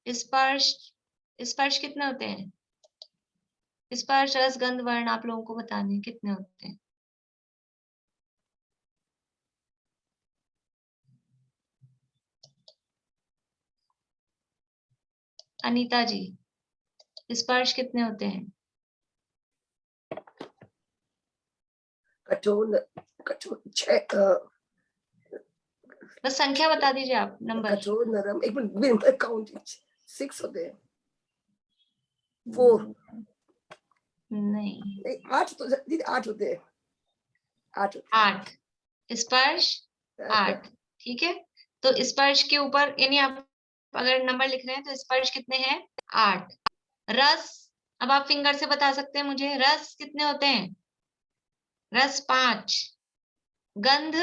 स्पर्श कितने होते हैं। स्पर्श, रस, गंध, वर्ण आप लोगों को बताने हैं कितने होते हैं। अनीता जी, स्पर्श कितने होते हैं। बस संख्या बता दीजिए आप, नंबर। कठोर, नरम, एक मिनट काउंटिंग 6 होते हैं। 4 नहीं, 8 तो दीदी 8 होते हैं। 8 स्पर्श 8। ठीक है, तो स्पर्श के ऊपर यानी आप अगर नंबर लिख रहे हैं तो स्पर्श कितने हैं 8। रस, अब आप फिंगर से बता सकते हैं मुझे, रस कितने होते हैं। रस 5, गंध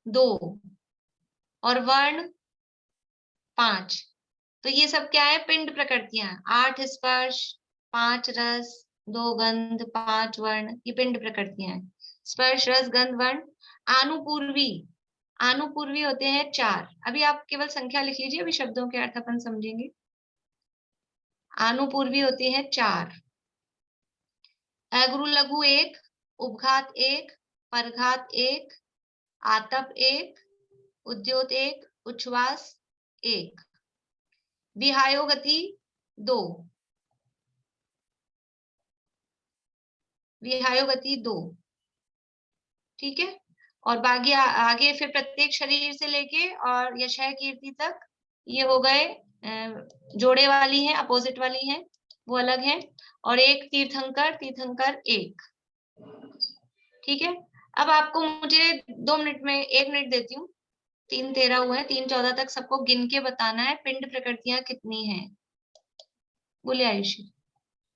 2 और वर्ण 5। तो ये सब क्या है, पिंड प्रकृतियां। 8 स्पर्श, 5 रस, 2 गंध, 5 वर्ण, ये पिंड प्रकृतियां हैं। स्पर्श, रस, गंध, वर्ण। आनुपूर्वी होते हैं 4। अभी आप केवल संख्या लिख लीजिए, अभी शब्दों के अर्थ अपन समझेंगे। आनुपूर्वी होते हैं 4। अगरु लघु 1, उपघात 1, परघात 1, आतप 1, उद्योत 1, उच्छ्वास 1। विहायोगति 2, विहायोगति 2। ठीक है, और बाकी आगे फिर प्रत्येक शरीर से लेके और यशः कीर्ति तक ये हो गए जोड़े वाली है, अपोजिट वाली है, वो अलग है। और एक तीर्थंकर 1। ठीक है, अब आपको मुझे 2 मिनट में 1 मिनट देती हूँ। 3 13 हुए हैं, 3 14 तक सबको गिन के बताना है पिंड प्रकृतियां कितनी हैं। बोलिए आयुषी।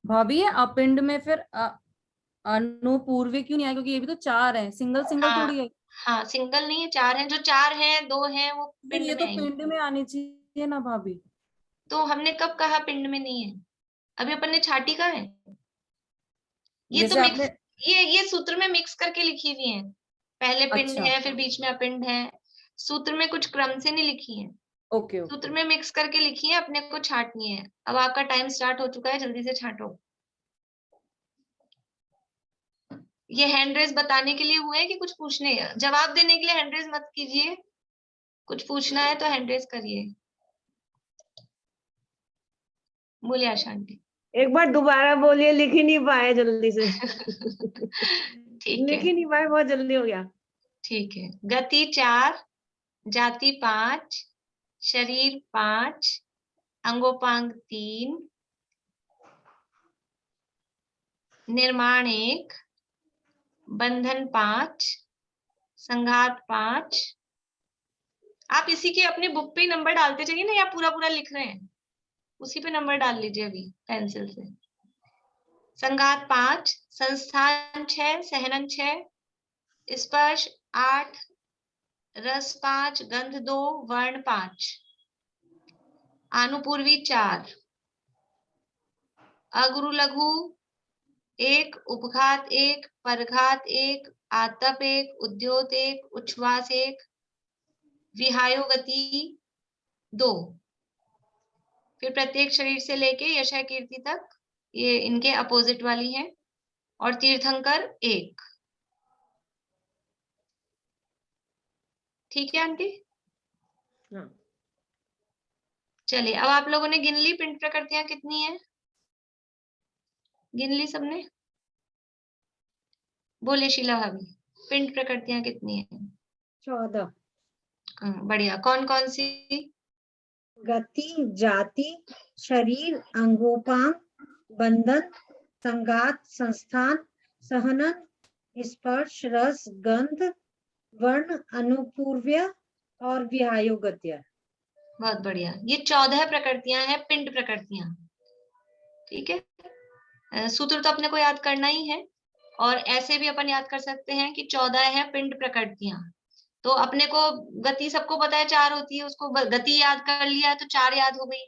भाभी ये अपिंड में फिर अनुपूर्वी क्यों नहीं आया, क्योंकि ये भी तो 4 है, सिंगल थोड़ी है। हाँ, सिंगल नहीं है, 4 हैं। जो 4 हैं, 2 हैं, वो पिंड ये में तो आएंगे। पिंड में आनी चाहिए ना भाभी। तो हमने कब कहा पिंड में नहीं है, अभी अपन ने छाटी का है। ये तो मिक्स, ये सूत्र में मिक्स करके लिखी हुई है। पहले पिंड है, फिर बीच में अपिंड है। सूत्र में कुछ क्रम से नहीं लिखी है। ओके। सूत्र में मिक्स करके लिखी है, अपने को छाटनी है। अब आपका टाइम स्टार्ट हो चुका है, जल्दी से छाटो। ये हैंड रेज बताने के लिए हुए हैं कि कुछ पूछने, जवाब देने के लिए हैंड रेज मत कीजिए। कुछ पूछना है तो हैंड रेज करिए। बोलिए आशा आंटी। एक बार दोबारा बोलिए, लिख ही नहीं पाए जल्दी से। ठीक लिख है, ही नहीं पाए, बहुत जल्दी हो गया। ठीक है। गति 4, जाति 5, शरीर 5, अंगोपांग 3, निर्माण 1, बंधन 5, संघात 5। आप इसी के अपने बुक पे नंबर डालते जाइए ना, या पूरा पूरा लिख रहे हैं, उसी पे नंबर डाल लीजिए अभी पेंसिल से। संघात 5, संस्थान 6, सहनन 6, स्पर्श 8, रस 5, गंध 2, वर्ण 5। आनुपूर्वी 4, अगुरु लघु 1, उपघात 1, परघात 1, आतप 1, उद्योत 1, उच्छ्वास 1, विहायोगति 2। फिर प्रत्येक शरीर से लेके यशः कीर्ति तक ये इनके अपोजिट वाली है, और तीर्थंकर 1। ठीक है आंटी? हाँ। चलिए, अब आप लोगों ने गिन ली पिंड प्रकृतियां कितनी है? गिन ली सबने? बोले शीला भाभी, पिंड प्रकृतियां कितनी है? 14। बढ़िया। कौन कौन सी? गति, जाति, शरीर, अंगोपांग, बंधन, संगात, संस्थान, सहनन, स्पर्श, रस, गंध, वर्ण, अनुपूर्व्य और विहायोगत्य। बहुत बढ़िया। ये 14 प्रकृतियां हैं, पिंड प्रकृतियां। ठीक है, सूत्र तो अपने को याद करना ही है, और ऐसे भी अपन याद कर सकते हैं कि 14 है पिंड प्रकृतियां। तो अपने को गति सबको पता है 4 होती है, उसको गति याद कर लिया है तो 4 याद हो गई।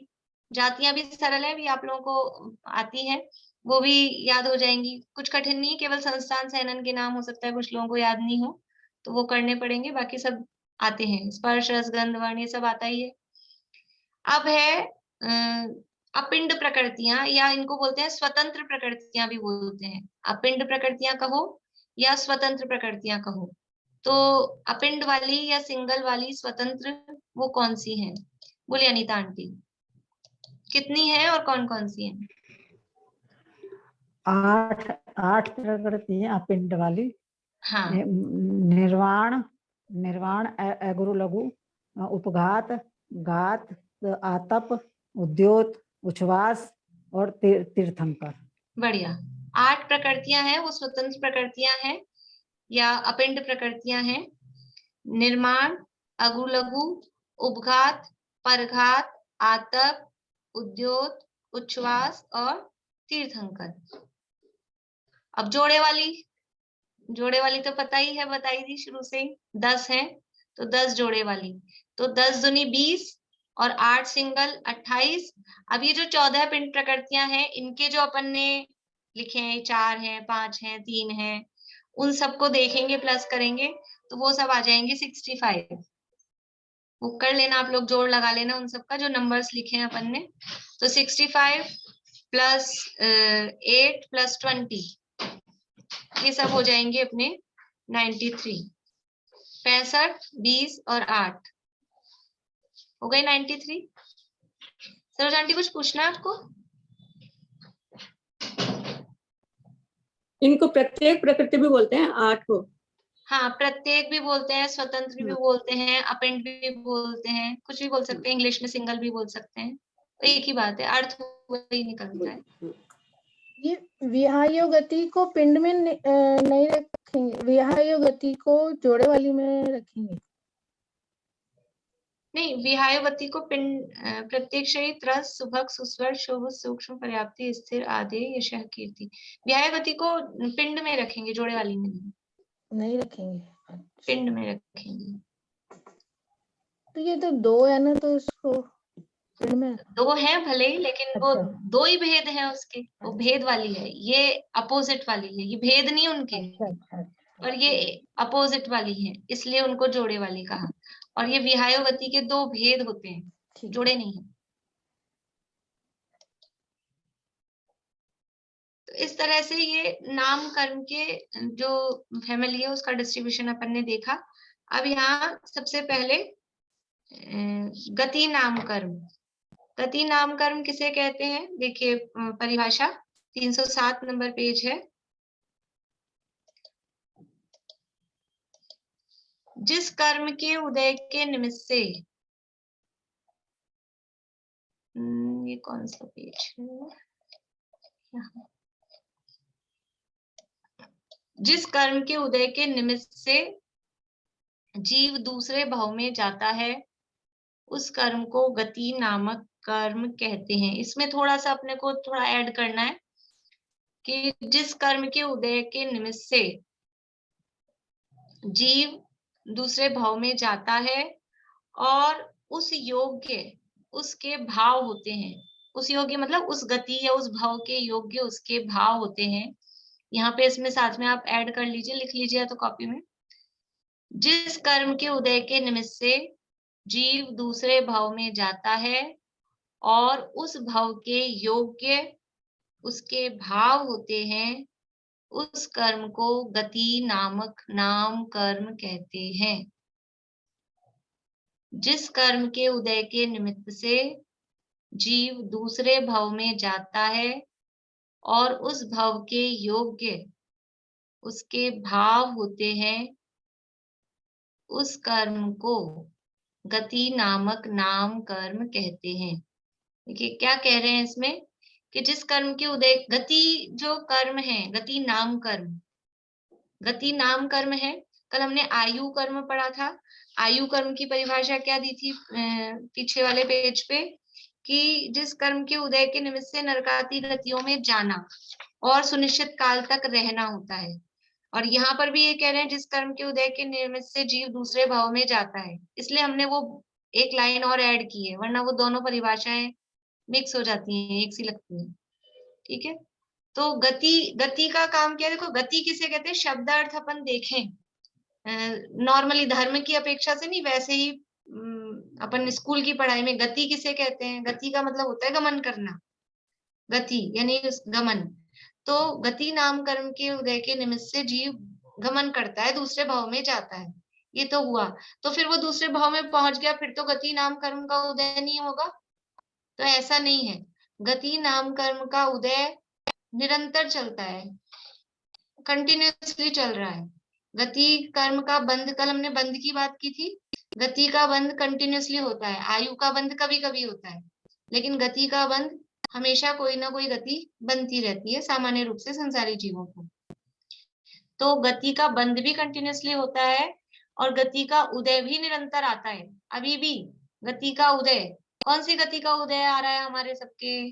जातियां भी सरल है, भी आप लोगों को आती है, वो भी याद हो जाएंगी। कुछ कठिन नहीं, केवल संस्थान सहनन के नाम हो सकता है कुछ लोगों को याद नहीं हो, तो वो करने पड़ेंगे, बाकी सब आते हैं। स्पर्श, रस, गंध, वर्ण, ये सब आता ही है। अब है अपिंड प्रकृतियां, या इनको बोलते हैं स्वतंत्र प्रकृतियां भी बोलते हैं। अपिंड प्रकृतियां कहो या स्वतंत्र प्रकृतियां कहो। तो अपिंड वाली या सिंगल वाली स्वतंत्र वो कौन सी है? बोलिए अनीता आंटी, कितनी है और कौन कौन सी है? 8 प्रकृतियां अपिंड वाली। हाँ। निर्वाण, अगुरु लघु, उपघात, घात, आतप, उद्योत, उच्छ्वास और तीर्थंकर। बढ़िया। 8 प्रकृतियां हैं, वो स्वतंत्र प्रकृतियां हैं या अपिंड प्रकृतियां हैं। निर्माण, अगुरु लघु, उपघात, परघात, आतप, उद्योत, उच्छ्वास और तीर्थंकर। अब जोड़े वाली तो पता ही है, बताई थी शुरू से ही, 10 है, तो 10 जोड़े वाली। तो 10 दूनी 20 और 8 सिंगल 28। अब ये जो 14 पिंड प्रकृतियां हैं, इनके जो अपन ने लिखे हैं, 4 हैं, 5 हैं, 3 हैं, उन सबको देखेंगे, प्लस करेंगे तो वो सब आ जाएंगे 65। वो कर लेना आप लोग, जोड़ लगा लेना उन सबका जो नंबर्स लिखे हैं अपन ने। तो 65 प्लस 8 प्लस 20, ये सब हो जाएंगे अपने 93। 65, 20 और 8 हो गए 93। सरोज आंटी कुछ पूछना है आपको? इनको प्रत्येक प्रकृति भी बोलते हैं 8 को? हाँ, प्रत्येक भी बोलते हैं, स्वतंत्र भी बोलते हैं, अपिंड भी बोलते हैं, कुछ भी बोल सकते हैं, इंग्लिश में सिंगल भी बोल सकते हैं, तो एक ही बात है, अर्थ वही निकलता है। ये विहायोगति को पिंड में नहीं रखेंगे, विहायोगति को जोड़े वाली में रखेंगे। नहीं, विहायोगति को पिंड, प्रत्येक शरीर, त्रस, सुभग, सुस्वर, शुभ, सूक्ष्म, पर्याप्ति, स्थिर, आदि, यशः, कीर्ति। विहायोगति को पिंड में रखेंगे, जोड़े वाली में नहीं रखेंगे, पिंड में रखेंगे। तो ये तो 2 है ना, तो इसको पिंड में 2 है भले ही, लेकिन वो 2 ही भेद है उसके, वो भेद वाली है, ये अपोजिट वाली है, ये भेद नहीं उनके, और ये अपोजिट वाली है, इसलिए उनको जोड़े वाली कहा। और ये विहायोगति के 2 भेद होते हैं, जोड़े नहीं है। तो इस तरह से ये नाम कर्म के जो फैमिली है उसका डिस्ट्रीब्यूशन अपन ने देखा। अब यहाँ सबसे पहले गति नाम कर्म। गति नाम कर्म किसे कहते हैं? देखिए परिभाषा 307 नंबर पेज है। जिस कर्म के उदय के निमित्त से, ये कौन सा पेज है? यहाँ। जिस कर्म के उदय के निमित्त से जीव दूसरे भाव में जाता है, उस कर्म को गति नामक कर्म कहते हैं। इसमें थोड़ा सा अपने को थोड़ा ऐड करना है कि जिस कर्म के उदय के निमित्त से जीव दूसरे भाव में जाता है और उस योग्य उसके भाव होते हैं। उस योग्य मतलब उस गति या उस भाव के योग्य उसके भाव होते हैं। यहाँ पे इसमें साथ में आप ऐड कर लीजिए, लिख लीजिए तो कॉपी में। जिस कर्म के उदय के निमित्त से जीव दूसरे भाव में जाता है और उस भाव के योग्य उसके भाव होते हैं, उस कर्म को गति नामक नाम कर्म कहते हैं। जिस कर्म के उदय के निमित्त से जीव दूसरे भाव में जाता है और उस भाव के योग्य उसके भाव होते हैं, उस कर्म को गति नामक नाम कर्म कहते हैं। देखिए क्या कह रहे हैं इसमें कि जिस कर्म के उदय, गति जो कर्म है, गति नाम कर्म, गति नाम कर्म है। कल हमने आयु कर्म पढ़ा था। आयु कर्म की परिभाषा क्या दी थी पीछे वाले पेज पे, कि जिस कर्म के उदय के निमित्त से नरकाती गतियों में जाना और सुनिश्चित काल तक रहना होता है। और यहाँ पर भी ये कह रहे हैं जिस कर्म के उदय के निमित्त से जीव दूसरे भाव में जाता है। इसलिए हमने वो एक लाइन और ऐड की है, वरना वो दोनों परिभाषाएं मिक्स हो जाती हैं, एक सी लगती हैं। ठीक है, तो गति का काम क्या है? देखो गति किसे कहते हैं, शब्द अर्थ अपन देखें नॉर्मली धर्म की अपेक्षा से नहीं, वैसे ही अपन स्कूल की पढ़ाई में गति किसे कहते हैं? गति का मतलब होता है गमन करना, गति यानी गमन। तो गति नाम कर्म के उदय के निमित्त से जीव गमन करता है, दूसरे भाव में जाता है। ये तो हुआ, तो फिर वो दूसरे भाव में पहुंच गया, फिर तो गति नाम कर्म का उदय नहीं होगा। तो ऐसा नहीं है, गति नाम कर्म का उदय निरंतर चलता है, कंटिन्यूअसली चल रहा है। गति कर्म का बंध, कल हमने बंध की बात की थी, गति का बंध कंटिन्यूअसली होता है। आयु का बंध कभी कभी होता है, लेकिन गति का बंध हमेशा कोई ना कोई गति बनती रहती है सामान्य रूप से संसारी जीवों को। तो गति का बंध भी कंटिन्यूअसली होता है और गति का उदय भी निरंतर आता है। अभी भी गति का उदय, कौन सी गति का उदय आ रहा है हमारे सबके?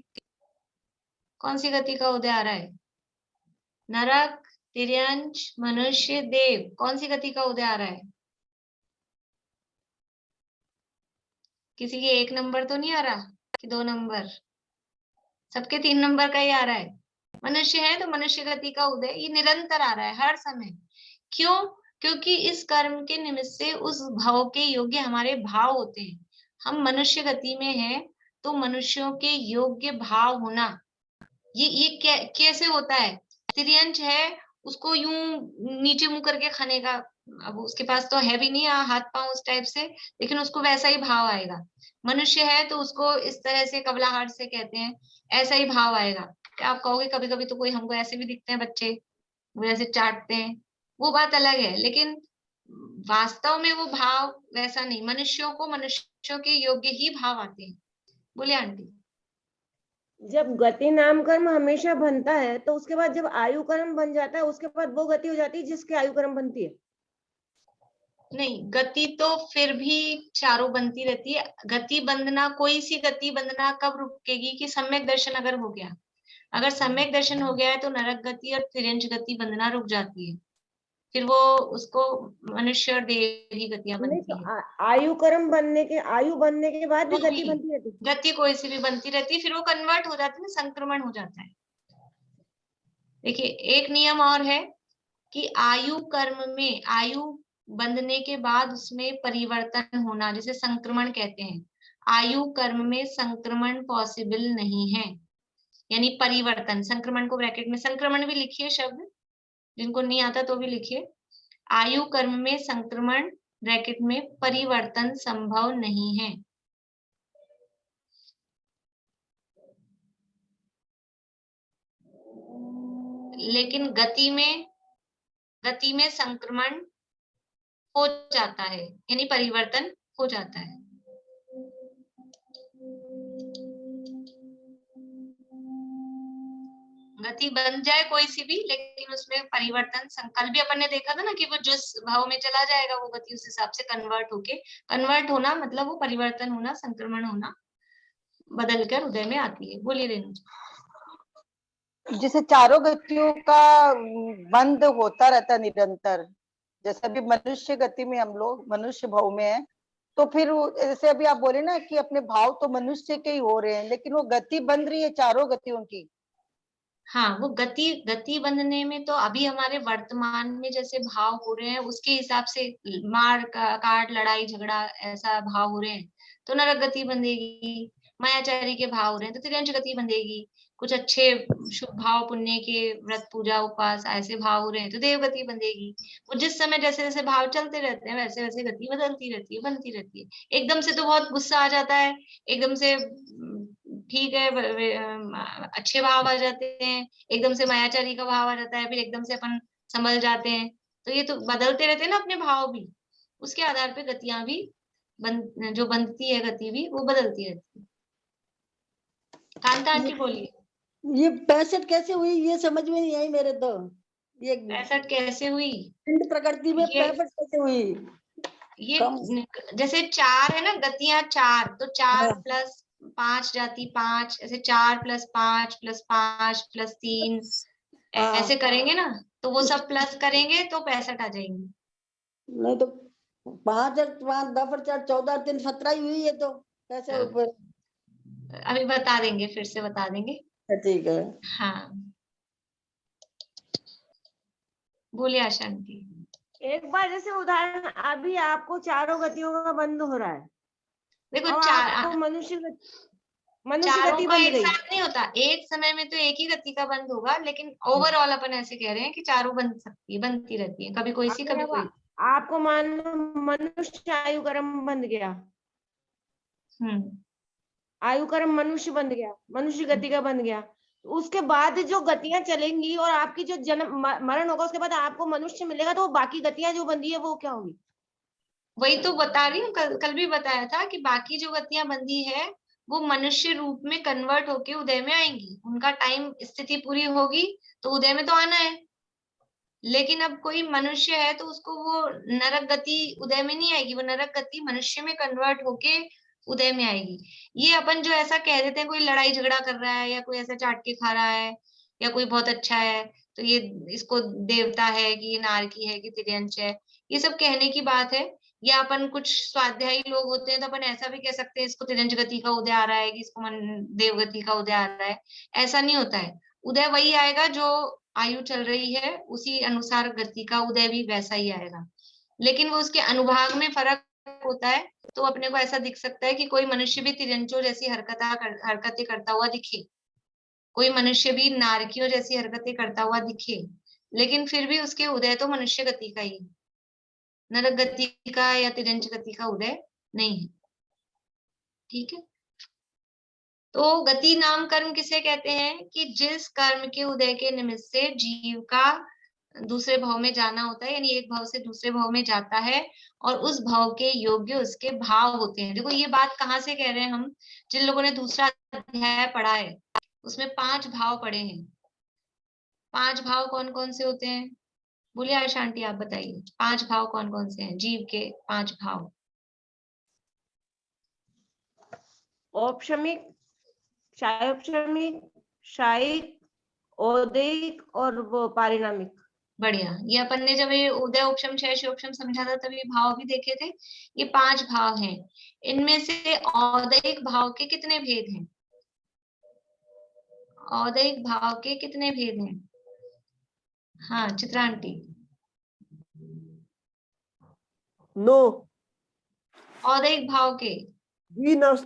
कौन सी गति का उदय आ रहा है? नरक, तिर्यंच, मनुष्य, देव, कौन सी गति का उदय आ रहा है? किसी के 1 नंबर तो नहीं आ रहा कि 2 नंबर? सबके 3 नंबर का ही आ रहा है। मनुष्य है तो मनुष्य गति का उदय ये निरंतर आ रहा है हर समय। क्यों? क्योंकि इस कर्म के निमित्त से उस भाव के योग्य हमारे भाव होते हैं। हम मनुष्य गति में हैं तो मनुष्यों के योग्य भाव होना, ये कैसे होता है? तिर्यंच है, उसको यूं नीचे मुंह करके खाने का, अब उसके पास तो है भी नहीं हाथ पांव उस टाइप से, लेकिन उसको वैसा ही भाव आएगा। मनुष्य है तो उसको इस तरह से कबलाहट से कहते हैं, ऐसा ही भाव आएगा। क्या आप कहोगे कभी कभी तो कोई हमको ऐसे भी दिखते हैं बच्चे, वो ऐसे चाटते हैं, वो बात अलग है, लेकिन वास्तव में वो भाव वैसा नहीं। मनुष्यों को मनुष्यों के योग्य ही भाव आते हैं। बोले आंटी। जब गति नाम कर्म हमेशा बनता है तो उसके बाद जब आयु कर्म बन जाता है उसके बाद वो गति हो जाती है जिसकी आयु कर्म बनती है। नहीं, गति तो फिर भी चारों बनती रहती है। गति बंधना, कोई सी गति बंधना कब रुकेगी कि सम्यक दर्शन अगर हो गया। अगर सम्यक दर्शन हो गया है तो नरक गति और तिर्यंच गति बंधना रुक जाती है, फिर वो उसको मनुष्य और देव ही गतियां बनती है। आयु कर्म बनने के, आयु बनने के बाद भी गति बनती रहती है। गति कोई सी भी बनती रहती है, फिर वो कन्वर्ट हो जाती है, संक्रमण हो जाता है। देखिए एक नियम और है कि आयु कर्म में, आयु बंधने के बाद उसमें परिवर्तन होना, जिसे संक्रमण कहते हैं। आयु कर्म में संक्रमण पॉसिबल नहीं है, यानी परिवर्तन। संक्रमण को ब्रैकेट में संक्रमण भी लिखिए शब्द, जिनको नहीं आता तो भी लिखिए। आयु कर्म में संक्रमण ब्रैकेट में परिवर्तन संभव नहीं है। लेकिन गति में संक्रमण हो जाता है, यानी परिवर्तन हो जाता है। गति बन जाए कोई सी भी, लेकिन उसमें परिवर्तन, संकल्प भी अपन ने देखा था ना कि वो जिस भाव में चला जाएगा वो गति उस हिसाब से कन्वर्ट होना, मतलब वो परिवर्तन होना, संक्रमण होना, बदलकर उदय में आती है। बोलिए रेणु। जिसे चारों गतियों का बंद होता रहता निरंतर, जैसे अभी मनुष्य गति में हम लोग मनुष्य भाव में है तो फिर जैसे अभी आप बोले ना कि अपने भाव तो मनुष्य के ही हो रहे हैं, लेकिन वो गति बन रही है चारों गतियों की। हाँ, वो गति बंधने में तो अभी हमारे वर्तमान में जैसे भाव हो रहे हैं उसके हिसाब से मार काट लड़ाई झगड़ा ऐसा भाव हो रहे हैं तो नरक गति बंधेगी। मायाचारी के भाव हो रहे हैं तो तिर्यंच गति बंधेगी। कुछ अच्छे शुभ भाव पुण्य के व्रत पूजा उपवास ऐसे भाव हो रहे हैं तो देव गति बंधेगी। वो जिस समय जैसे जैसे भाव चलते रहते हैं वैसे वैसे गति बदलती रहती है, बनती रहती है। एकदम से तो बहुत गुस्सा आ जाता है, एकदम से ठीक है अच्छे भाव आ जाते हैं, एकदम से मायाचारी का भाव आ जाता है, फिर एकदम से अपन संभल जाते हैं। तो ये तो बदलते रहते हैं ना अपने भाव भी, उसके आधार पे गतियां भी जो बनती है गति भी वो बदलती रहती है। कांता आंटी बोलिए। ये 65 कैसे हुई ये समझ में नहीं आई मेरे तो। ये 65 कैसे हुई? पिंड प्रकृति में 65 कैसे हुई? ये जैसे 4 है ना गतियां 4, तो 4 प्लस 5 जाती 5, ऐसे 4 + 5 + 5 + 3 ऐसे करेंगे ना, तो वो सब प्लस करेंगे तो 65 आ जाएंगे। नहीं तो 5 और 5 10 और 4 14 3 17 ही हुई है तो कैसे ऊपर? अभी बता देंगे, फिर से बता देंगे। ठीक है। हाँ बोलिए आशांति। एक बार जैसे उदाहरण, अभी आपको चारों गतियों का बंद हो रहा है, देखो आपको मनुष्य चारों गति का बंद एक गई। साथ नहीं होता, एक समय में तो एक ही गति का बंद होगा, लेकिन ओवरऑल अपन ऐसे कह रहे हैं कि चारों बन सकती है, बनती रहती है, कभी कोई सी कभी कोई। आपको मान लो मनुष्य आयु कर्म बंद गया, आयु कर्म मनुष्य बंद गया, मनुष्य गति का बंद गया, उसके बाद जो गतियां चलेंगी और आपकी जो जन्म मरण होगा उसके बाद आपको मनुष्य मिलेगा, तो बाकी गतियां जो बंदी है वो क्या होगी? वही तो बता रही हूँ, कल भी बताया था कि बाकी जो गतियां बंदी है वो मनुष्य रूप में कन्वर्ट होके उदय में आएंगी। उनका टाइम स्थिति पूरी होगी तो उदय में तो आना है, लेकिन अब कोई मनुष्य है तो उसको वो नरक गति उदय में नहीं आएगी, वो नरक गति मनुष्य में कन्वर्ट होके उदय में आएगी। ये अपन जो ऐसा कह देते हैं कोई लड़ाई झगड़ा कर रहा है या कोई ऐसा चाट के खा रहा है या कोई बहुत अच्छा है तो ये इसको देवता है कि ये नारकी है कि तिर्यंच है, ये सब कहने की बात है। या अपन कुछ स्वाध्यायी लोग होते हैं तो अपन ऐसा भी कह सकते हैं इसको तिर्यंच गति का उदय आ रहा है कि इसको देव गति का उदय आ रहा है। ऐसा नहीं होता है, उदय वही आएगा जो आयु चल रही है उसी अनुसार गति का उदय भी वैसा ही आएगा, लेकिन वो उसके अनुभाग में फर्क होता है। तो अपने को ऐसा दिख सकता है कि कोई मनुष्य भी तिर्यंचों जैसी हरकतें करता हुआ दिखे, कोई मनुष्य भी नारकियों जैसी हरकतें करता हुआ दिखे, लेकिन फिर भी उसके उदय तो मनुष्य गति का ही, नरक गति का या तिर्यंच गति का उदय नहीं है। ठीक है, तो गति नाम कर्म किसे कहते हैं कि जिस कर्म के उदय के निमित्त से जीव का दूसरे भाव में जाना होता है, यानी एक भाव से दूसरे भाव में जाता है और उस भाव के योग्य उसके भाव होते हैं। देखो ये बात कहाँ से कह रहे हैं हम, जिन लोगों ने दूसरा अध्याय पढ़ा है उसमें 5 भाव पढ़े हैं। 5 भाव कौन कौन से होते हैं? बोलिए आशांति आप बताइए, 5 भाव कौन कौन से हैं जीव के? 5 भाव औपशमिक, शायोपशमिक, शायिक, औदैहिक और वो पारिणामिक। बढ़िया, ये अपन ने जब ये उदय उपशम क्षय शोक्षम समझा था तब ये भाव भी देखे थे। ये 5 भाव हैं, इनमें से औदैहिक भाव के कितने भेद हैं? औदैहिक भाव के कितने भेद हैं? हाँ चित्रा आंटी। 9 औदैहिक भाव के 8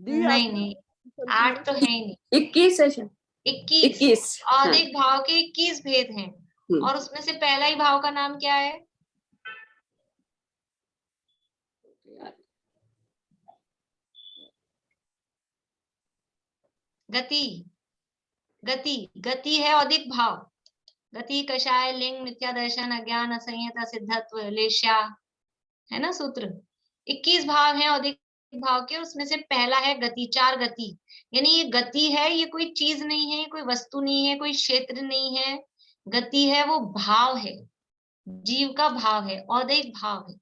नहीं 8 तो है ही नहीं, 21 है। 21 औदैहिक भाव के 21 भेद हैं और उसमें से पहला ही भाव का नाम क्या है? गति। गति गति है औदिक भाव। गति कषाय लिंग मिथ्या दर्शन अज्ञान असंयता सिद्धत्व लेश्या, है ना सूत्र। 21 भाव है औदिक भाव के, उसमें से पहला है गति। 4 गति, यानी ये गति है, ये कोई चीज नहीं है, कोई वस्तु नहीं है, कोई क्षेत्र नहीं है। गति है वो भाव है, जीव का भाव है, औदैहिक भाव है।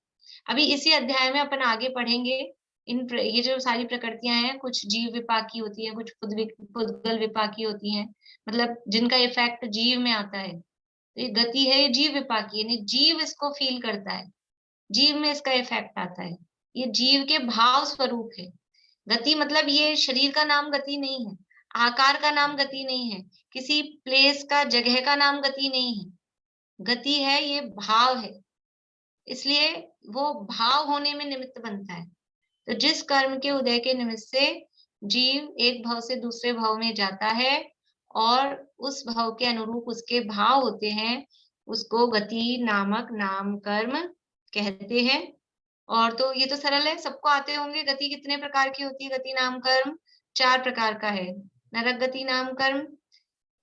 अभी इसी अध्याय में अपन आगे पढ़ेंगे ये जो सारी प्रकृतियां हैं, कुछ जीव विपाकी होती हैं, कुछ पुद्गल विपाकी होती हैं, मतलब जिनका इफेक्ट जीव में आता है। तो ये गति है, ये जीव विपाकी, यानी जीव इसको फील करता है, जीव में इसका इफेक्ट आता है, ये जीव के भाव स्वरूप है। गति मतलब ये शरीर का नाम गति नहीं है, आकार का नाम गति नहीं है, किसी प्लेस का, जगह का नाम गति नहीं है। गति है, ये भाव है, इसलिए वो भाव होने में निमित्त बनता है। तो जिस कर्म के उदय के निमित्त से जीव एक भाव से दूसरे भाव में जाता है और उस भाव के अनुरूप उसके भाव होते हैं, उसको गति नामक नाम कर्म कहते हैं। और तो ये तो सरल है, सबको आते होंगे। गति कितने प्रकार की होती है? गति नाम कर्म 4 प्रकार का है। नरक गति नाम कर्म,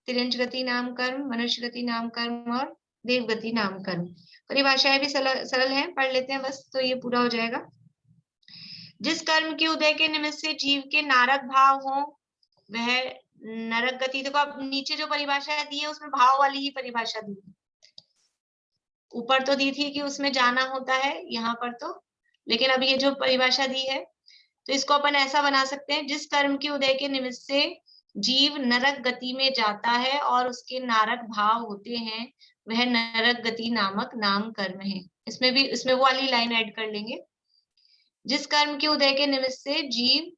तिर्यंच गति नाम कर्म, मनुष्य गति नाम कर्म और देव गति नाम कर्म। परिभाषाएं भी सरल हैं, पढ़ लेते हैं बस, तो ये पूरा हो जाएगा। जिस कर्म के उदय के निमित्त से जीव के नारक भाव हो वह नरक गति। देखो अब नीचे जो परिभाषा दी है उसमें भाव वाली ही परिभाषा दी है, ऊपर तो दी थी कि उसमें जाना होता है, यहाँ पर तो, लेकिन अब ये जो परिभाषा दी है तो इसको अपन ऐसा बना सकते हैं, जिस कर्म के उदय के निमित्त से जीव नरक गति में जाता है और उसके नारक भाव होते हैं, वह नरक गति नामक नाम कर्म है। इसमें वो वाली लाइन ऐड कर लेंगे। जिस कर्म के उदय के निमित्त से जीव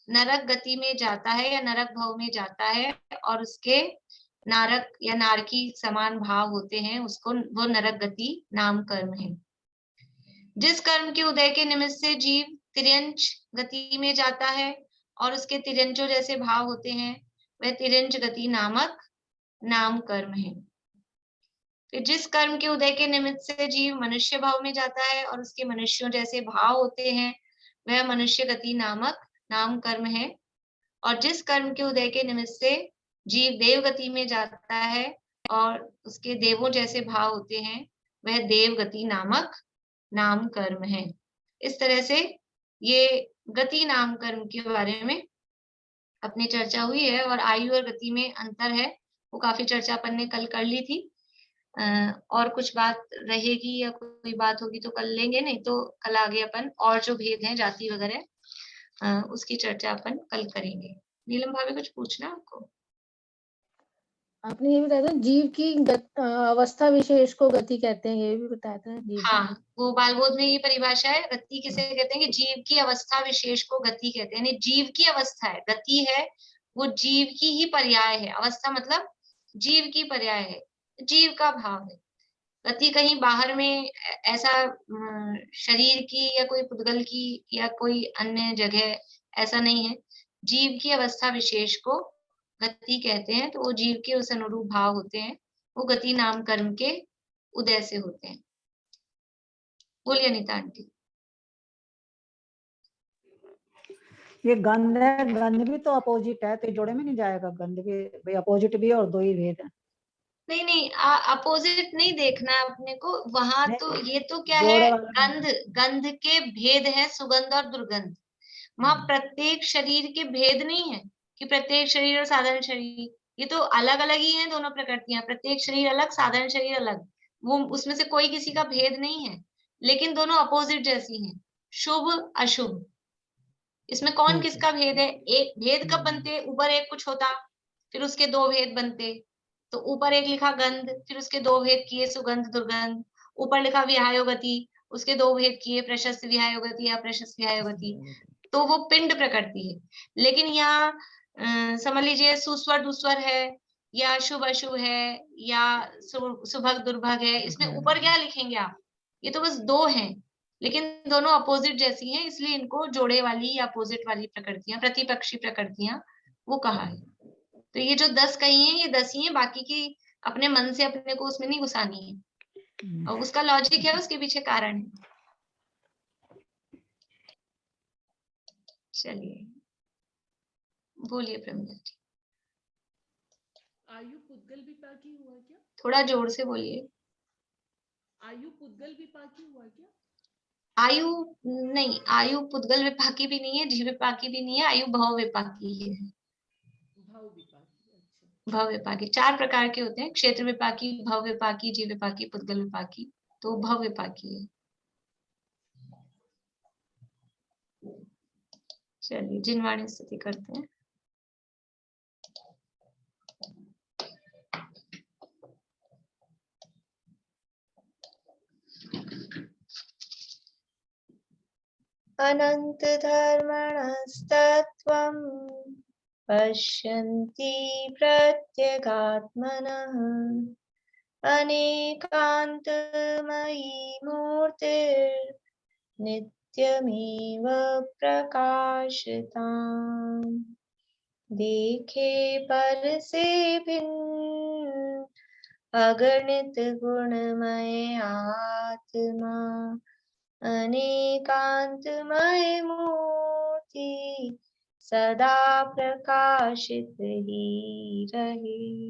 नरक गति में जाता है या नरक भाव में जाता है और उसके नारक या नारकी समान भाव होते हैं, उसको वो नरक गति नाम कर्म है। जिस कर्म के उदय के निमित्त से जीव तिर्यंच गति में जाता है और उसके तिर्यंचों जैसे भाव होते हैं, वह तिर्यंच गति नामक नाम कर्म है। फिर जिस कर्म के उदय के निमित्त से जीव मनुष्य भाव में जाता है और उसके मनुष्यों जैसे भाव होते हैं, वह मनुष्य गति नामक नाम कर्म है। और जिस कर्म के उदय के निमित्त से जीव देव गति में जाता है और उसके देवों जैसे भाव होते हैं, वह देव गति नामक नाम कर्म है। इस तरह से ये गति नाम कर्म के बारे में अपनी चर्चा हुई है। और आयु और गति में अंतर है, वो काफी चर्चा अपन ने कल कर ली थी। और कुछ बात रहेगी या कोई बात होगी तो कल लेंगे, नहीं तो कल आगे अपन और जो भेद हैं जाति वगैरह उसकी चर्चा अपन कल करेंगे। नीलम भाभी कुछ पूछना आपको? आपने ये बताया था जीव की अवस्था विशेष को गति कहते हैं, ये भी बताया था जीव। हाँ, वो बालबोध में ये परिभाषा है। गति किसे कहते हैं कि जीव की अवस्था विशेष को गति कहते हैं, यानी जीव की अवस्था है, गति है वो जीव की ही पर्याय है। अवस्था मतलब जीव की पर्याय है, जीव का भाव है। गति कहीं बाहर में ऐसा शरीर की या कोई पुद्गल की या कोई अन्य जगह ऐसा नहीं है। जीव की अवस्था विशेष को गति कहते हैं। तो वो जीव के उस अनुरूप भाव होते हैं, वो गति नाम कर्म के उदय से होते हैं। बोलिए अनीता आंटी। ये गंध है, गंध भी तो अपोजिट है, तो जोड़े में नहीं जाएगा। गंध भी भाई अपोजिट भी और 2 ही भेद है। नहीं नहीं, अपोजिट नहीं देखना है अपने को वहां। तो ये तो क्या है, गंध के भेद है सुगंध और दुर्गंध। वहां प्रत्येक शरीर के भेद नहीं है कि प्रत्येक शरीर और साधारण शरीर, ये तो अलग अलग ही हैं दोनों प्रकृतियां। प्रत्येक शरीर अलग, साधारण शरीर अलग, वो उसमें से कोई किसी का भेद नहीं है, लेकिन दोनों अपोजिट जैसी हैं, शुभ अशुभ। इसमें कौन किसका भेद है? एक भेद कब बनते? ऊपर एक कुछ होता, फिर उसके 2 भेद बनते। तो ऊपर एक लिखा गंध, फिर उसके 2 भेद किए सुगंध दुर्गंध। ऊपर लिखा विहायोगति, उसके 2 भेद किए प्रशस्त विहायोगति या प्रशस्त विहायोगति। तो वो पिंड प्रकृति है। लेकिन यहाँ समझ लीजिए सुस्वर दुस्वर है या शुभ अशुभ है या सुभग दुर्भग है, इसमें ऊपर क्या लिखेंगे आप? ये तो बस 2 हैं, लेकिन दोनों अपोजिट जैसी हैं, इसलिए इनको जोड़े वाली या अपोजिट वाली प्रकृतियां, प्रतिपक्षी प्रकृतियां वो कहा है। तो ये जो 10 कही हैं, ये 10 ही हैं, बाकी की अपने मन से अपने को उसमें नहीं घुसानी है। और उसका लॉजिक है, उसके पीछे कारण है। चलिए बोलिए प्रमिला जी। आयु पुद्गल विपाकी हुआ क्या? थोड़ा जोर से बोलिए। आयु पुद्गल विपाकी हुआ क्या? आयु नहीं, आयु पुद्गल विपाकी भी नहीं है, जीव विपाकी भी नहीं है, आयु भव विपाकी है। भव विपाकी, अच्छा। भव विपाकी 4 प्रकार के होते हैं, क्षेत्र विपाकी, भव विपाकी, जीव विपाकी, पुद्गल विपाकी। तो भव विपाकी है। चलिए जिनवाणी स्तुति करते हैं। अनन्तधर्मणस्तत्त्वं पश्यन्ति प्रत्यगात्मनः अनेकान्तमयी मूर्तिर्नित्यमेव प्रकाशताम् देखे पर से भिन्न अगणित गुणमय आत्मा अनेकांतमय मूर्ति सदा प्रकाशित ही रहे।